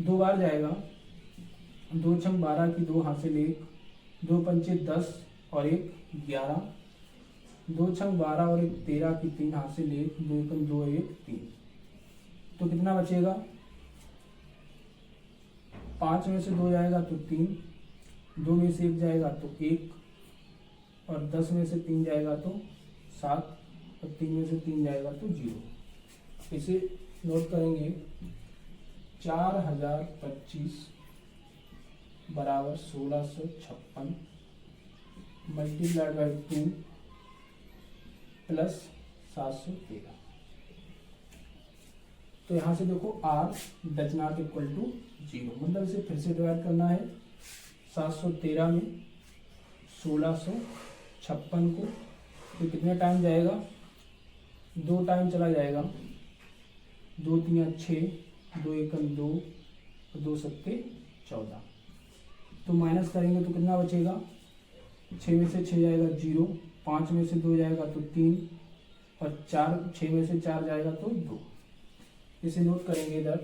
2 बार जाएगा, 2 छंग 12 की 2 हासिल 1, 2 पंचे 10 और 1 11, 2 छंग 12 और 1 13 की 3 हासिल 1, 2 एकम 2 1 3। तो कितना बचेगा, 5 में से 2 जाएगा तो 3, 2 में से 1 जाएगा तो 1 और 10 में से 3 जाएगा तो 7 और 3 में से 3 जाएगा तो 0। इसे नोट करेंगे, 4025 बराबर 1656 मल्टीप्लाइड बाई 2 प्लस 713। तो यहाँ से देखो R does not equal to 0, मतलब इसे फिर से डिवाइड करना है। 713 में 1656 को, तो कितने टाइम जाएगा, 2 टाइम चला जाएगा, 2 3 6, 2 एकम 2, 2 सत्ते 14। तो माइनस करेंगे तो कितना बचेगा, 6 में से 6 जाएगा 0, 5 में से 2 जाएगा तो 3 और 6 में से 4 जाएगा तो 2। इसे नोट करेंगे इधर,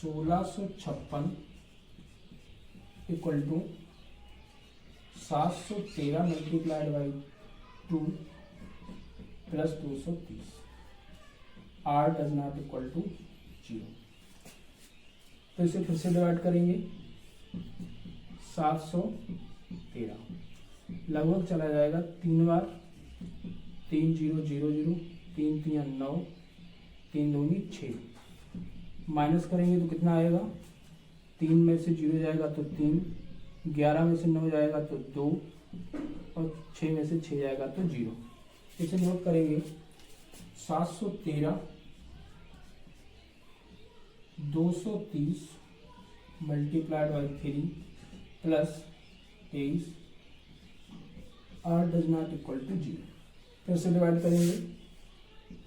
1656 equal to 713 multiplied by 2 plus 230। r does not equal to 0। तो इसे फिर से डिवाइड करेंगे। 713 लगभग चला जाएगा 3 बार, 3 0 0 0, 3 3 9, 3 दूनी 6। माइनस करेंगे तो कितना आएगा? 3 में से 0 जाएगा तो 3, 11 में से 9 जाएगा तो 2 और 6 में से 6 जाएगा तो 0। इसे नोट करेंगे। 713 230 multiplied by 3 plus 23 r does not equal to 0। फिर से डिवाइड करेंगे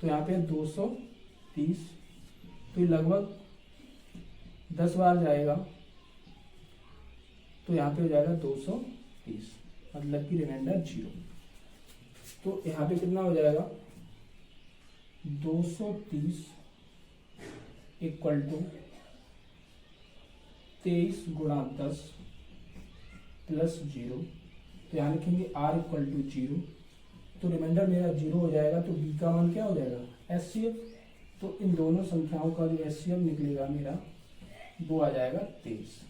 तो यहाँ पे 230, तो ये लगभग 10 बार जाएगा तो यहाँ पे हो जाएगा 230, मतलब कि रिमाइंडर 0। तो यहाँ पे कितना हो जाएगा? 230 इक्वल टू 23 गुणा 10 प्लस 0। तो यहाँ लिखेंगे r इक्वल टू 0। तो रिमाइंडर मेरा 0 हो जाएगा। तो b का मान क्या हो जाएगा? HCF। तो इन दोनों संख्याओं का जो HCF निकलेगा मेरा वो आ जाएगा 23।